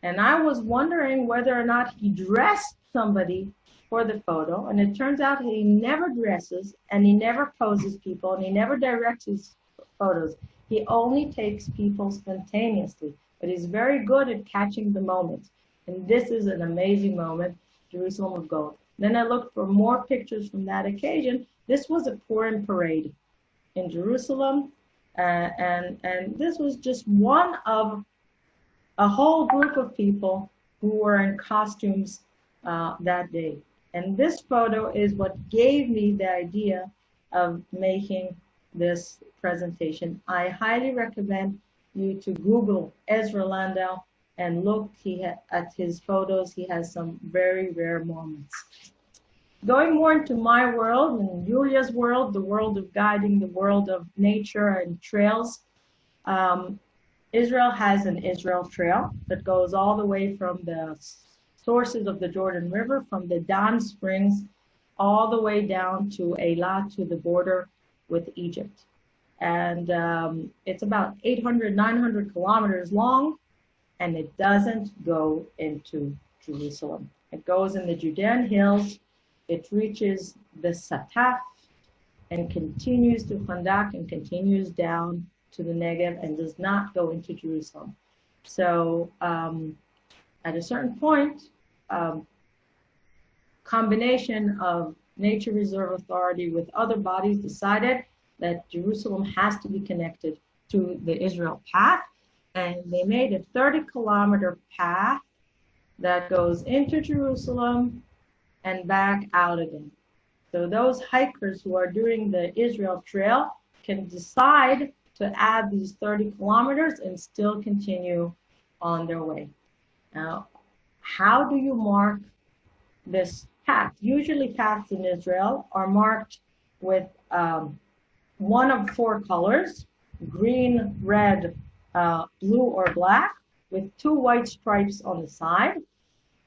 [SPEAKER 1] And I was wondering whether or not he dressed somebody for the photo. And it turns out he never dresses, and he never poses people, and he never directs his photos. He only takes people spontaneously. But he's very good at catching the moment. And this is an amazing moment, Jerusalem of Gold. Then I looked for more pictures from that occasion. This was a Purim parade in Jerusalem. And this was just one of a whole group of people who were in costumes that day. And this photo is what gave me the idea of making this presentation. I highly recommend you to Google Ezra Landau and look at his photos. He has some very rare moments. Going more into my world and Julia's world, the world of guiding, the world of nature and trails, Israel has an Israel Trail that goes all the way from the sources of the Jordan River, from the Dan Springs, all the way down to Eilat, to the border with Egypt. And it's about 800, 900 kilometers long, and it doesn't go into Jerusalem. It goes in the Judean hills. It reaches the Sataf and continues to Khandak and continues down to the Negev and does not go into Jerusalem. So at a certain point, combination of Nature Reserve Authority with other bodies decided that Jerusalem has to be connected to the Israel path, and they made a 30-kilometer path that goes into Jerusalem and back out again. So those hikers who are doing the Israel Trail can decide to add these 30 kilometers and still continue on their way. Now, how do you mark this path? Usually paths in Israel are marked with one of four colors: green, red, blue, or black, with two white stripes on the side.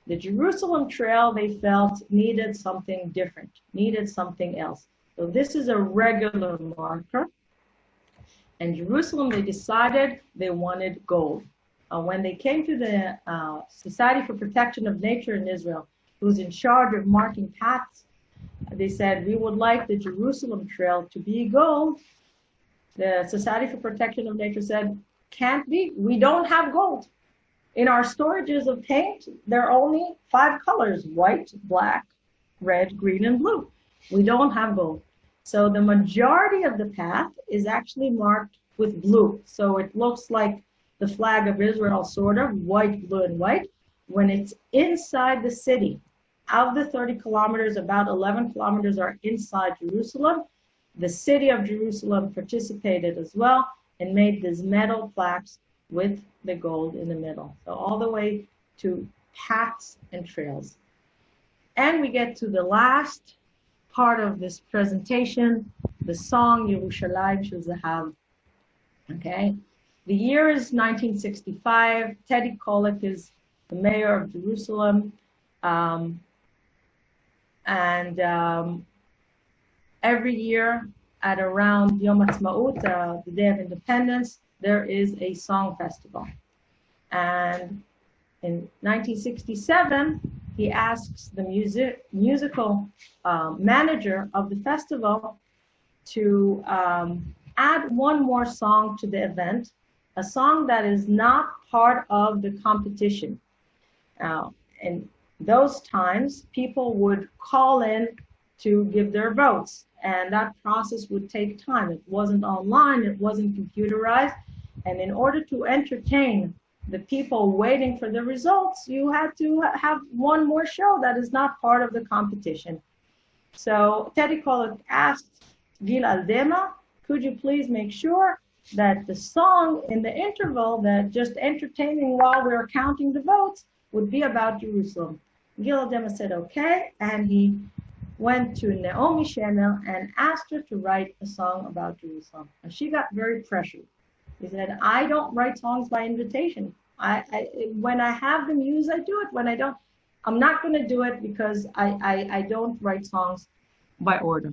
[SPEAKER 1] The Jerusalem Trail, they felt, needed something different, needed something else. So this is a regular marker. And Jerusalem, they decided they wanted gold. When they came to the Society for Protection of Nature in Israel, who's in charge of marking paths, they said, we would like the Jerusalem Trail to be gold. The Society for Protection of Nature said, can't be, we don't have gold. In our storages of paint, there are only 5 colors: white, black, red, green, and blue. We don't have gold. So the majority of the path is actually marked with blue. So it looks like the flag of Israel, sort of, white, blue, and white. When it's inside the city, out of the 30 kilometers, about 11 kilometers are inside Jerusalem. The city of Jerusalem participated as well and made these metal plaques with the gold in the middle. So all the way to paths and trails. And we get to the last part of this presentation, the song Yerushalayim Shel Zahav. Okay, the year is 1965. Teddy Kollek is the mayor of Jerusalem. Every year at around Yom Ha'atzmaut, the Day of Independence, there is a song festival. And in 1967, he asks the musical manager of the festival to add one more song to the event, a song that is not part of the competition. In those times, people would call in to give their votes, and that process would take time. It wasn't online, it wasn't computerized, and in order to entertain the people waiting for the results, you had to have one more show that is not part of the competition. So Teddy Kollek asked Gil Aldema, could you please make sure that the song in the interval, that just entertaining while we were counting the votes, would be about Jerusalem. Gil Aldema said okay, and he went to Naomi Shemer and asked her to write a song about Jerusalem. And she got very pressured. He said, I don't write songs by invitation. When I have the muse, I do it. When I don't, I'm not going to do it because I don't write songs by order.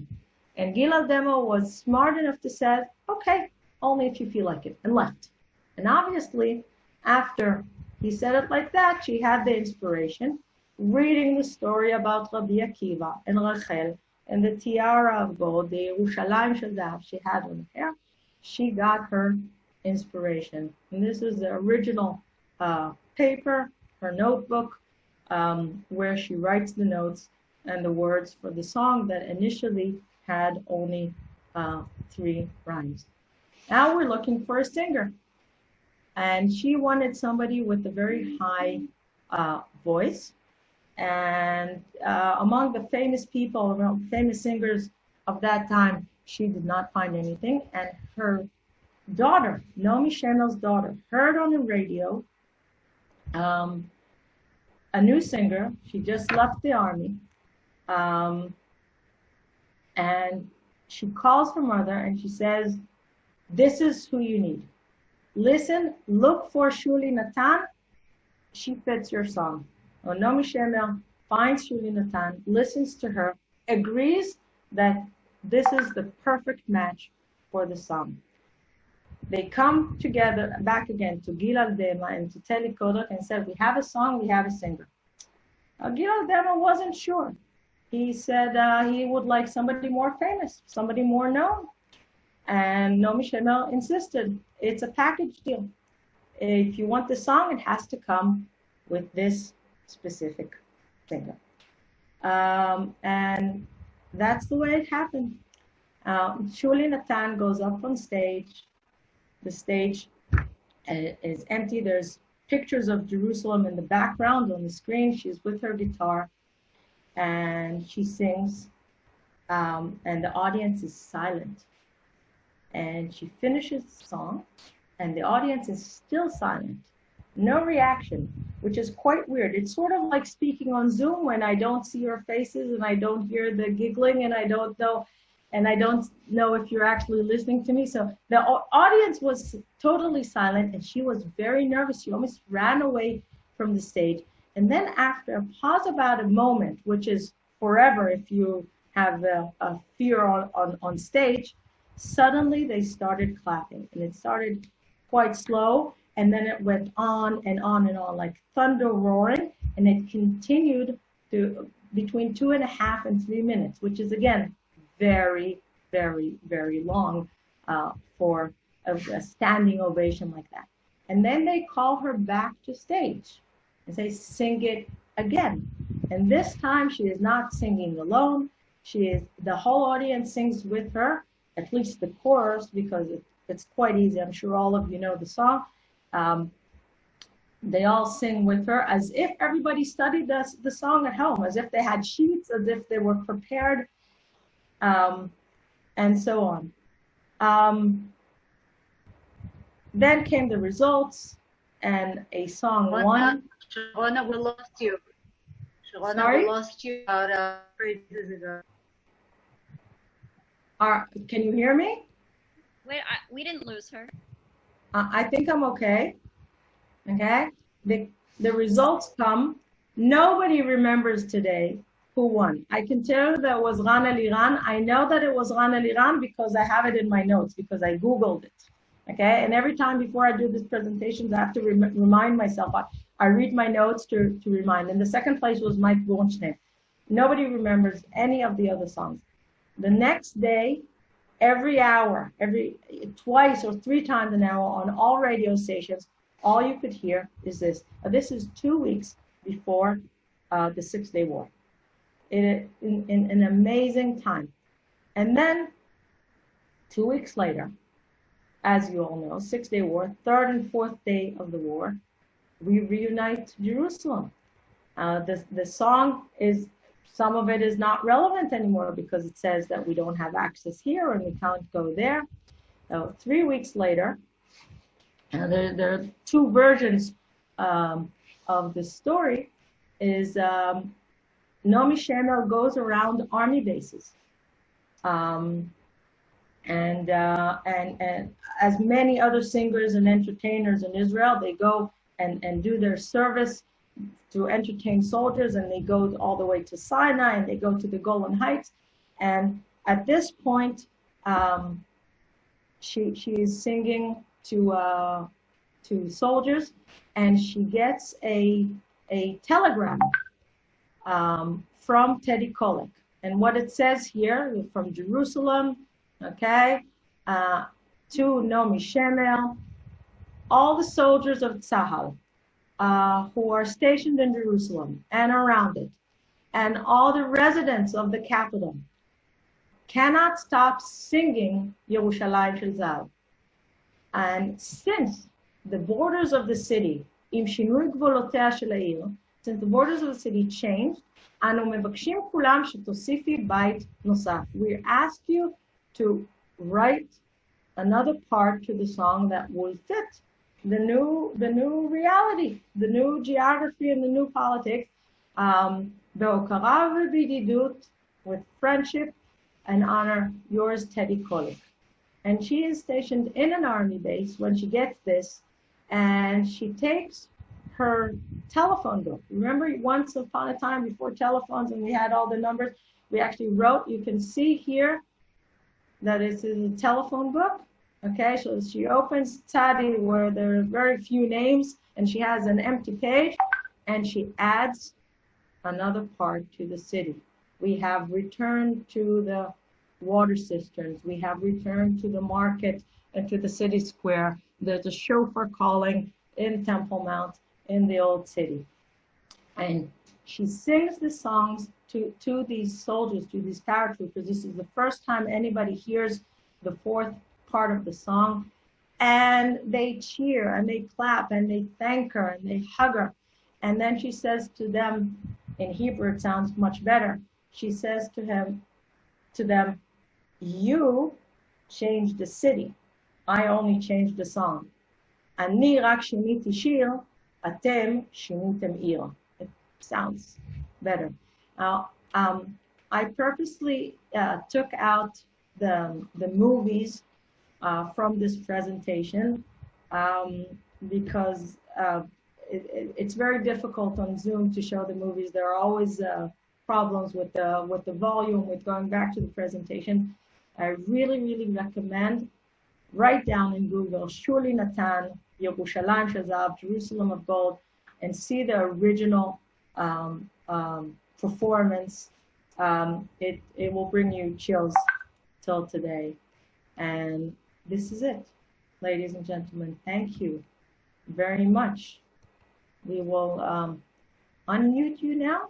[SPEAKER 1] And Gil Aldema was smart enough to say, okay, only if you feel like it, and left. And obviously, after he said it like that, she had the inspiration, reading the story about Rabbi Akiva and Rachel and the tiara of gold, the Yerushalayim Shel Zahav she had on her hair. She got her inspiration. And this is the original paper, her notebook, where she writes the notes and the words for the song that initially had only 3 rhymes. Now we're looking for a singer. And she wanted somebody with a very high voice. And among the famous people, famous singers of that time, she did not find anything. And her daughter, Naomi Shemel's daughter, heard on the radio a new singer. She just left the army. And she calls her mother and she says, this is who you need. Listen, look for Shuli Natan. She fits your song. Naomi Shemel finds Shuli Natan, listens to her, agrees that this is the perfect match for the song. They come together back again to Gil Aldema and to Teddy Kollek and said, we have a song, we have a singer. Gil Aldema wasn't sure. He said he would like somebody more famous, somebody more known. And Naomi Shemel insisted, it's a package deal. If you want the song, it has to come with this specific singer. And that's the way it happened. Shuli Natan goes up on stage. The stage is empty. There's pictures of Jerusalem in the background on the screen. She's with her guitar and she sings, and the audience is silent. And she finishes the song and the audience is still silent. No reaction, which is quite weird. It's sort of like speaking on Zoom when I don't see your faces and I don't hear the giggling and I don't know if you're actually listening to me. So the audience was totally silent and she was very nervous. She almost ran away from the stage. And then after a pause about a moment, which is forever if you have a fear on stage, suddenly they started clapping. And it started quite slow. And then it went on and on and on, like thunder roaring. And it continued to between 2.5 and 3 minutes, which is, again, very, very, very long for a standing ovation like that. And then they call her back to stage and say, sing it again. And this time she is not singing alone. The whole audience sings with her, at least the chorus, because It's quite easy. I'm sure all of you know the song. They all sing with her as if everybody studied the song at home, as if they had sheets, as if they were prepared, and so on. Then came the results, and a song won.
[SPEAKER 2] Sharona, we lost you. Sharona,
[SPEAKER 1] Sorry?
[SPEAKER 2] we lost you about 3 days ago.
[SPEAKER 1] Can you hear me?
[SPEAKER 3] Wait, we didn't lose her.
[SPEAKER 1] I think I'm okay. Okay? The results come. Nobody remembers today who won. I can tell you that was Ran Eliran. I know that it was Ran Eliran because I have it in my notes, because I Googled it. Okay? And every time before I do these presentations, I have to remind myself. I read my notes to remind. And the second place was Mike Bornstein. Nobody remembers any of the other songs. The next day, every hour, twice or 3 times an hour on all radio stations, all you could hear is this. This is 2 weeks before the 6-Day War. In an amazing time. And then 2 weeks later, as you all know, 6-Day War, 3rd and 4th day of the war, we reunite Jerusalem. The song is, some of it is not relevant anymore because it says that we don't have access here and we can't go there. 3 weeks later, there are 2 versions of the story. Is Naomi Shemer goes around army bases, and as many other singers and entertainers in Israel, they go and do their service to entertain soldiers, and they go all the way to Sinai, and they go to the Golan Heights. And at this point, she is singing to soldiers, and she gets a telegram from Teddy Kollek. And what it says here, from Jerusalem, okay, to Naomi Shemer, all the soldiers of Tzahal who are stationed in Jerusalem and around it, and all the residents of the capital cannot stop singing Yerushalayim Shel Zahav. And since the borders of the city, im shinui gvolotea shel ha'ir, since the borders of the city changed, anu mevakshim kulam shetosifi bait nosaf. We ask you to write another part to the song that will fit the new reality, the new geography, and the new politics. Be'okara v'bididut, with friendship and honor, yours, Teddy Kollek. And she is stationed in an army base when she gets this, and she takes her telephone book. Remember, once upon a time, before telephones and we had all the numbers, we actually wrote. You can see here that it's in a telephone book. Okay, so she opens Tzadi where there are very few names, and she has an empty page, and she adds another part to the city. We have returned to the water cisterns. We have returned to the market and to the city square. There's a shofar calling in Temple Mount in the old city. And she sings the songs to these soldiers, to these paratroopers. This is the first time anybody hears the 4th part of the song. And they cheer and they clap and they thank her and they hug her. And then she says to them, in Hebrew it sounds much better, she says to them, you changed the city. I only changed the song. Ani rak shiniti shir, atem shinitem ir. It sounds better. Now, I purposely took out the movies from this presentation because it's very difficult on Zoom to show the movies. There are always problems with the volume, with going back to the presentation. I really, really recommend, write down in Google, Shuli Natan, Yerushalayim Shel Zahav, Jerusalem of Gold, and see the original performance. It will bring you chills till today. And this is it, ladies and gentlemen. Thank you very much. We will unmute you now.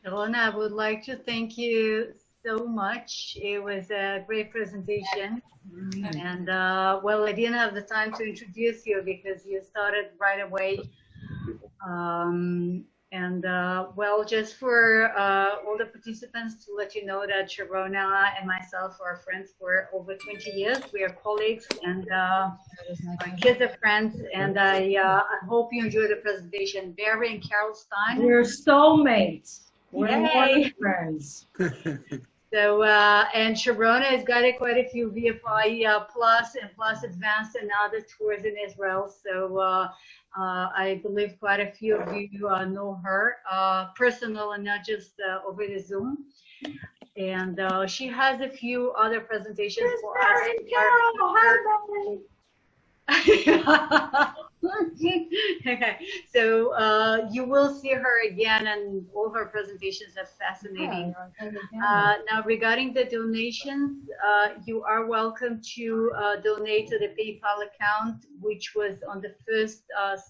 [SPEAKER 2] Sharona, I would like to thank you so much. It was a great presentation. And well, I didn't have the time to introduce you because you started right away. Well, just for all the participants to let you know that Sharona and myself are friends for over 20 years. We are colleagues and our kids are friends. And I hope you enjoyed the presentation. Barry and Carol Stein.
[SPEAKER 1] We're soulmates. We're
[SPEAKER 2] Yay.
[SPEAKER 1] more than friends.
[SPEAKER 2] So, and Sharona has got quite a few VFI Plus and Plus Advanced and other tours in Israel. So I believe quite a few of you know her personal and not just over the Zoom. And she has a few other presentations for us. Okay, so you will see her again, and all her presentations are fascinating. Now, regarding the donations, you are welcome to donate to the PayPal account, which was on the first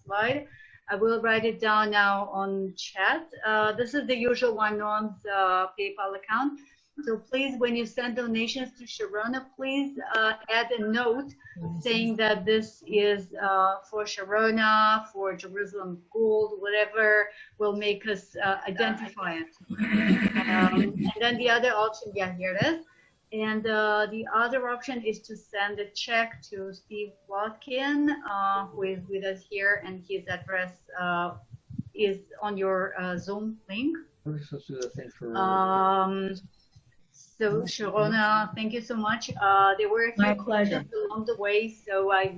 [SPEAKER 2] slide. I will write it down now on chat. This is the usual one on PayPal account. So please, when you send donations to Sharona, please add a note saying that this is for Sharona, for Jerusalem Gold, whatever will make us identify it. And then the other option, yeah, here it is. And the other option is to send a check to Steve Watkin, who is with us here, and his address is on your Zoom link. So Sharona, thank you so much. There were a few questions along the way, so I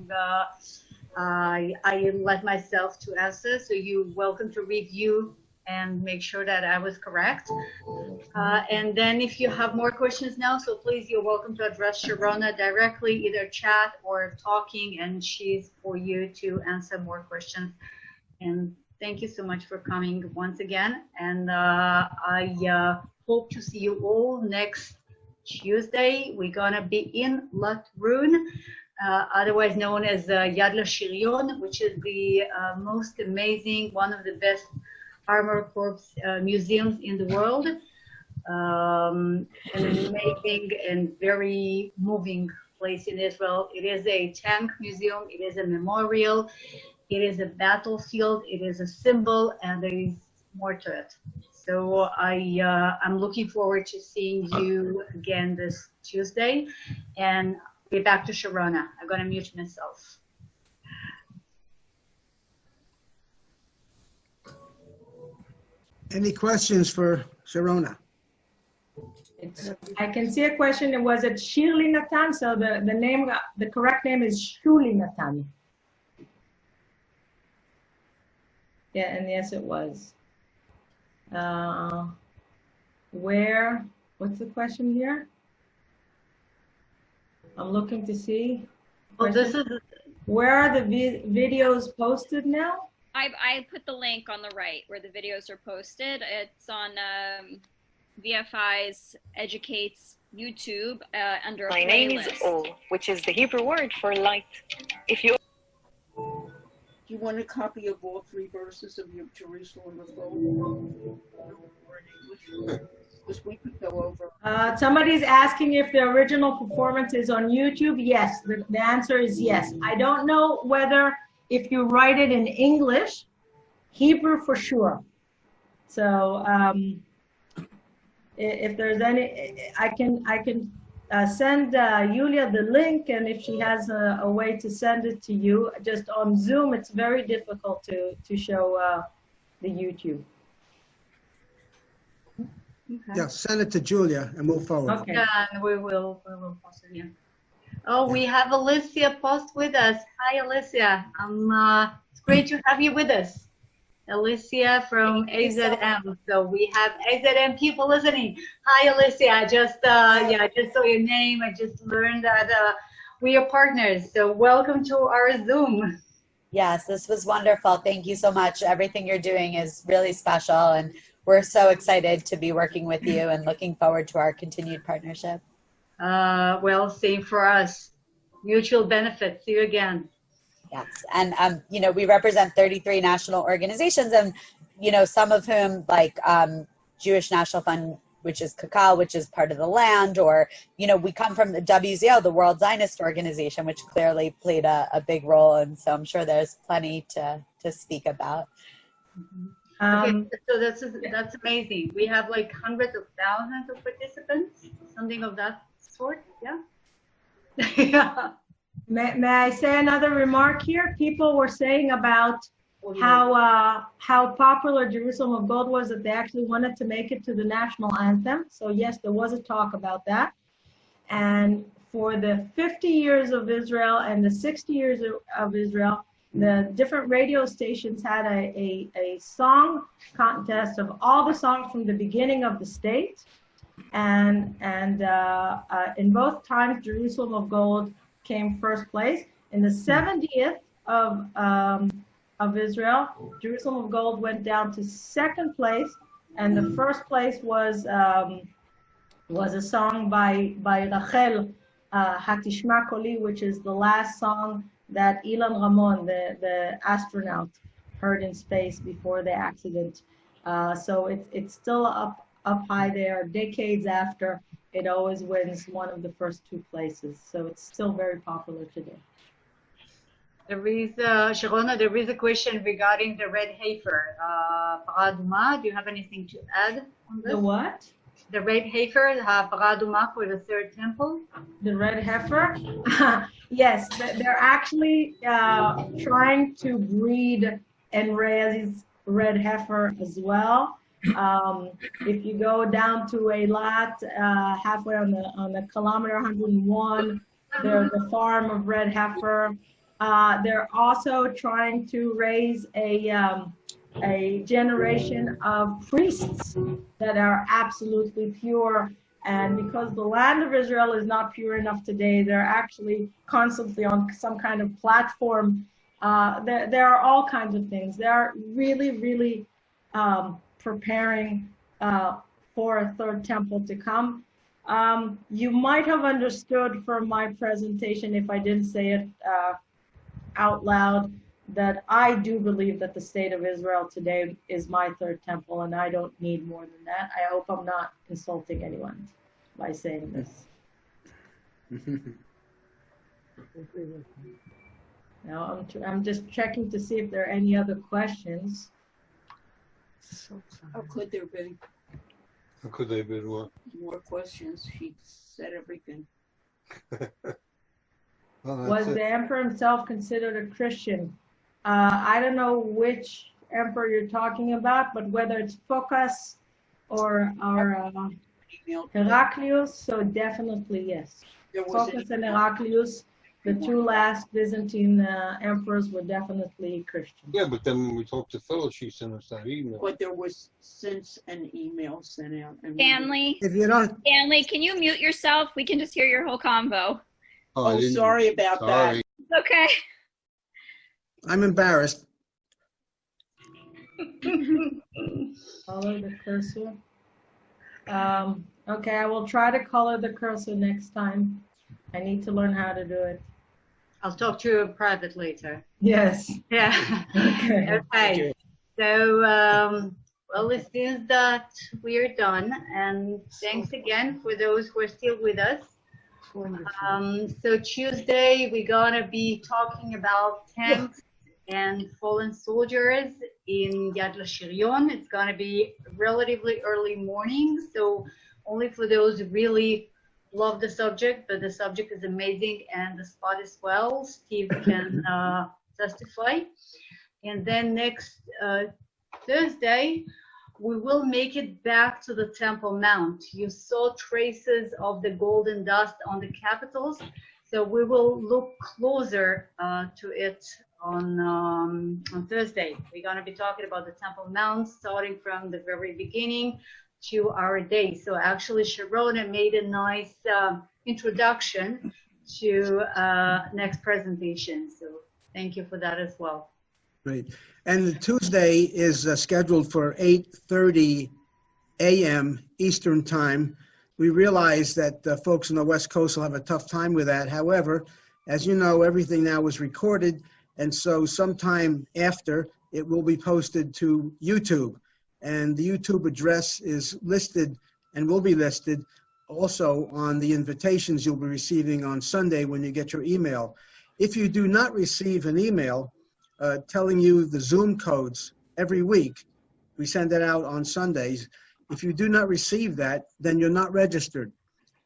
[SPEAKER 2] let myself to answer. So you're welcome to review and make sure that I was correct. And then if you have more questions now, so please, you're welcome to address Sharona directly, either chat or talking, and she's for you to answer more questions. And thank you so much for coming once again. And I hope to see you all next Tuesday. We're gonna be in Latrun, otherwise known as Yad LaShirion, which is the most amazing, one of the best armor corps museums in the world. An amazing and very moving place in Israel. It is a tank museum, it is a memorial, it is a battlefield, it is a symbol, and there is more to it. So I'm looking forward to seeing you again this Tuesday, and be back to Sharona. I'm gonna mute myself.
[SPEAKER 4] Any questions for Sharona?
[SPEAKER 1] I can see a question. It was at Shirley Natan, so the name, the correct name is Shuli Natan. Yeah, and yes, it was. Where? What's the question here? I'm looking to see.
[SPEAKER 2] Well, this is.
[SPEAKER 1] Where are the videos posted now?
[SPEAKER 3] I put the link on the right where the videos are posted. It's on VFI's Educate's YouTube under
[SPEAKER 5] My
[SPEAKER 3] playlist.
[SPEAKER 5] name is O, which is the Hebrew word for light. If you
[SPEAKER 6] Do you want a copy of all 3 verses of your Jerusalem Revolt? Because we could go over.
[SPEAKER 1] Somebody's asking if the original performance is on YouTube. Yes, the answer is yes. I don't know whether if you write it in English, Hebrew for sure. So if there's any, I can send Yulia the link, and if she has a way to send it to you, just on Zoom, it's very difficult to show the YouTube.
[SPEAKER 2] Okay.
[SPEAKER 4] Yeah, send it to Julia and move forward.
[SPEAKER 1] Okay.
[SPEAKER 2] Yeah, and we will post it here. Oh, we have Alicia Post with us. Hi, Alicia. It's great to have you with us. Alicia from AZM. So we have AZM people listening. Hi, Alicia. I just saw your name. I just learned that we are partners. So welcome to our Zoom.
[SPEAKER 7] Yes, this was wonderful. Thank you so much. Everything you're doing is really special, and we're so excited to be working with you and looking forward to our continued partnership.
[SPEAKER 2] Well, same for us. Mutual benefit. See you again.
[SPEAKER 7] Yes, and you know, we represent 33 national organizations, and you know, some of whom, like Jewish National Fund which is Kakal, which is part of the land, or, you know, we come from the WZO, the World Zionist Organization, which clearly played a big role. And so I'm sure there's plenty to speak about.
[SPEAKER 2] Okay, so that's amazing. We have like hundreds of thousands of participants, something of that sort, yeah? Yeah.
[SPEAKER 1] May I say another remark here? People were saying about how popular Jerusalem of Gold was, that they actually wanted to make it to the national anthem. So yes, there was a talk about that. And for the 50 years of Israel and the 60 years of Israel, the different radio stations had a song contest of all the songs from the beginning of the state. And in both times, Jerusalem of Gold came first place. In the 70th of Israel, Jerusalem of Gold went down to second place, and the first place was a song by Rachel, Hatishma Koli, which is the last song that Ilan Ramon, the astronaut, heard in space before the accident. So it's still up high there. Decades after, it always wins one of the first two places. So it's still very popular today.
[SPEAKER 2] There is, Sharona, there is a question regarding the red heifer. Paraduma, do you have anything to add on this?
[SPEAKER 1] The what?
[SPEAKER 2] The red heifer, Paraduma for the third temple.
[SPEAKER 1] The red heifer? Yes, they're actually trying to breed and raise red heifer as well. If you go down to a lot halfway on the kilometer 101, there's a farm of red heifer. They're also trying to raise a generation of priests that are absolutely pure. And because the land of Israel is not pure enough today, they're actually constantly on some kind of platform. There are all kinds of things. They're really, really preparing for a third temple to come. You might have understood from my presentation, if I didn't say it out loud, that I do believe that the state of Israel today is my third temple, and I don't need more than that. I hope I'm not insulting anyone by saying this. Now I'm just checking to see if there are any other questions.
[SPEAKER 6] How could there be?
[SPEAKER 8] How could they be what?
[SPEAKER 6] More questions. She said everything.
[SPEAKER 8] Well,
[SPEAKER 1] Was the emperor himself considered a Christian? I don't know which emperor you're talking about, but whether it's Phocas or Heraclius, so definitely yes. Phocas and Heraclius, the two last Byzantine emperors, were definitely Christian.
[SPEAKER 8] Yeah, but then when we talked to Phyllis, she sent us that email.
[SPEAKER 6] But there was since an email sent out.
[SPEAKER 3] Stanley,
[SPEAKER 4] If you don't,
[SPEAKER 3] Stanley, can you mute yourself? We can just hear your whole convo.
[SPEAKER 6] Oh, sorry about that.
[SPEAKER 3] Okay.
[SPEAKER 4] I'm embarrassed.
[SPEAKER 1] Color the cursor. Okay, I will try to color the cursor next time. I need to learn how to do it.
[SPEAKER 2] I'll talk to you private later.
[SPEAKER 1] Yes.
[SPEAKER 2] Yeah.
[SPEAKER 1] Okay.
[SPEAKER 2] Okay. So, well, it seems that we are done. And thanks again for those who are still with us. So Tuesday, we're going to be talking about tanks and fallen soldiers in Yad Lashirion. It's going to be relatively early morning, so only for those who really love the subject, but the subject is amazing and the spot as well. Steve can testify. And then next Thursday, we will make it back to the Temple Mount. You saw traces of the golden dust on the capitals, so we will look closer to it on Thursday. We're going to be talking about the Temple Mount, starting from the very beginning to our day. So actually, Sharona made a nice introduction to next presentation. So thank you for that as well.
[SPEAKER 4] Great. And the Tuesday is scheduled for 8:30 a.m. Eastern Time. We realize that folks on the West Coast will have a tough time with that. However, as you know, everything now is recorded, and so sometime after, it will be posted to YouTube. And the YouTube address is listed and will be listed also on the invitations you'll be receiving on Sunday when you get your email. If you do not receive an email telling you the Zoom codes every week, we send it out on Sundays. If you do not receive that, then you're not registered.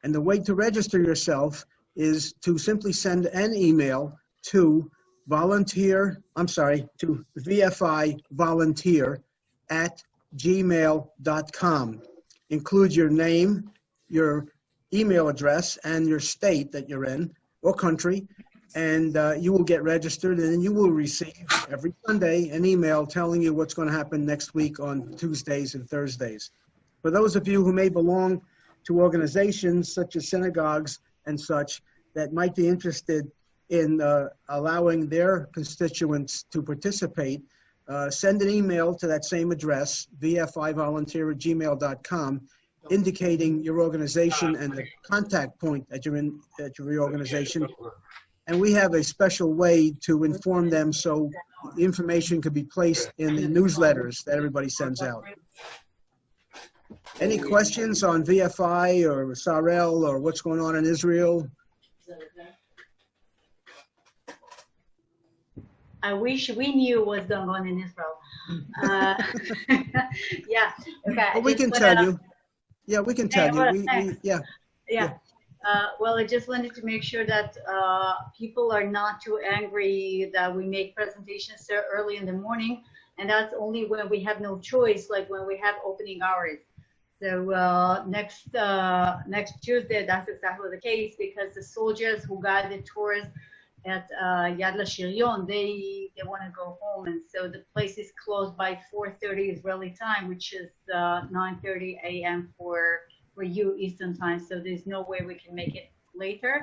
[SPEAKER 4] And the way to register yourself is to simply send an email to VFIvolunteer@gmail.com. Include your name, your email address, and your state that you're in, or country, and you will get registered, and then you will receive every Sunday an email telling you what's going to happen next week on Tuesdays and Thursdays. For those of you who may belong to organizations such as synagogues and such that might be interested in allowing their constituents to participate, send an email to that same address, vfivolunteer@gmail.com, indicating your organization and the contact point at your organization. And we have a special way to inform them so the information could be placed in the newsletters that everybody sends out. Any questions on VFI or Sarel or what's going on in Israel?
[SPEAKER 2] I wish we knew what's going on in Israel. Yeah, okay.
[SPEAKER 4] Well, we can tell you. Yeah, we can tell you.
[SPEAKER 2] Well, I just wanted to make sure that people are not too angry that we make presentations so early in the morning, and that's only when we have no choice, like when we have opening hours. So next Tuesday, that's exactly the case, because the soldiers who guided tours at Yad LaShirion, they want to go home, and so the place is closed by 4:30 Israeli time, which is 9:30 a.m. for you Eastern time. So there's no way we can make it later.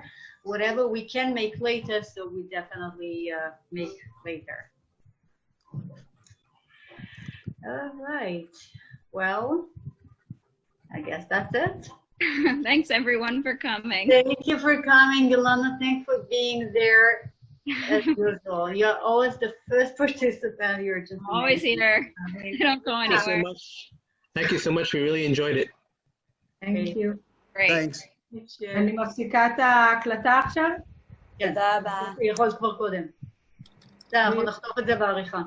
[SPEAKER 2] Whatever we can make later, so we definitely make later. All right. Well, I guess that's it.
[SPEAKER 3] Thanks everyone for coming.
[SPEAKER 2] Thank you for coming, Ilana. Thanks for being there as usual. You're always the first participant. You're just
[SPEAKER 3] always here. I don't go anywhere.
[SPEAKER 9] Thank you so much. Thank you so much. We really enjoyed it.
[SPEAKER 1] Thank you.
[SPEAKER 3] Great.
[SPEAKER 4] Thanks.
[SPEAKER 1] אני מפסיקה את ההקלטה עכשיו?
[SPEAKER 2] כן.
[SPEAKER 7] תודה רבה.
[SPEAKER 2] יכול כבר קודם. אנחנו נחתוך את זה בעריכה.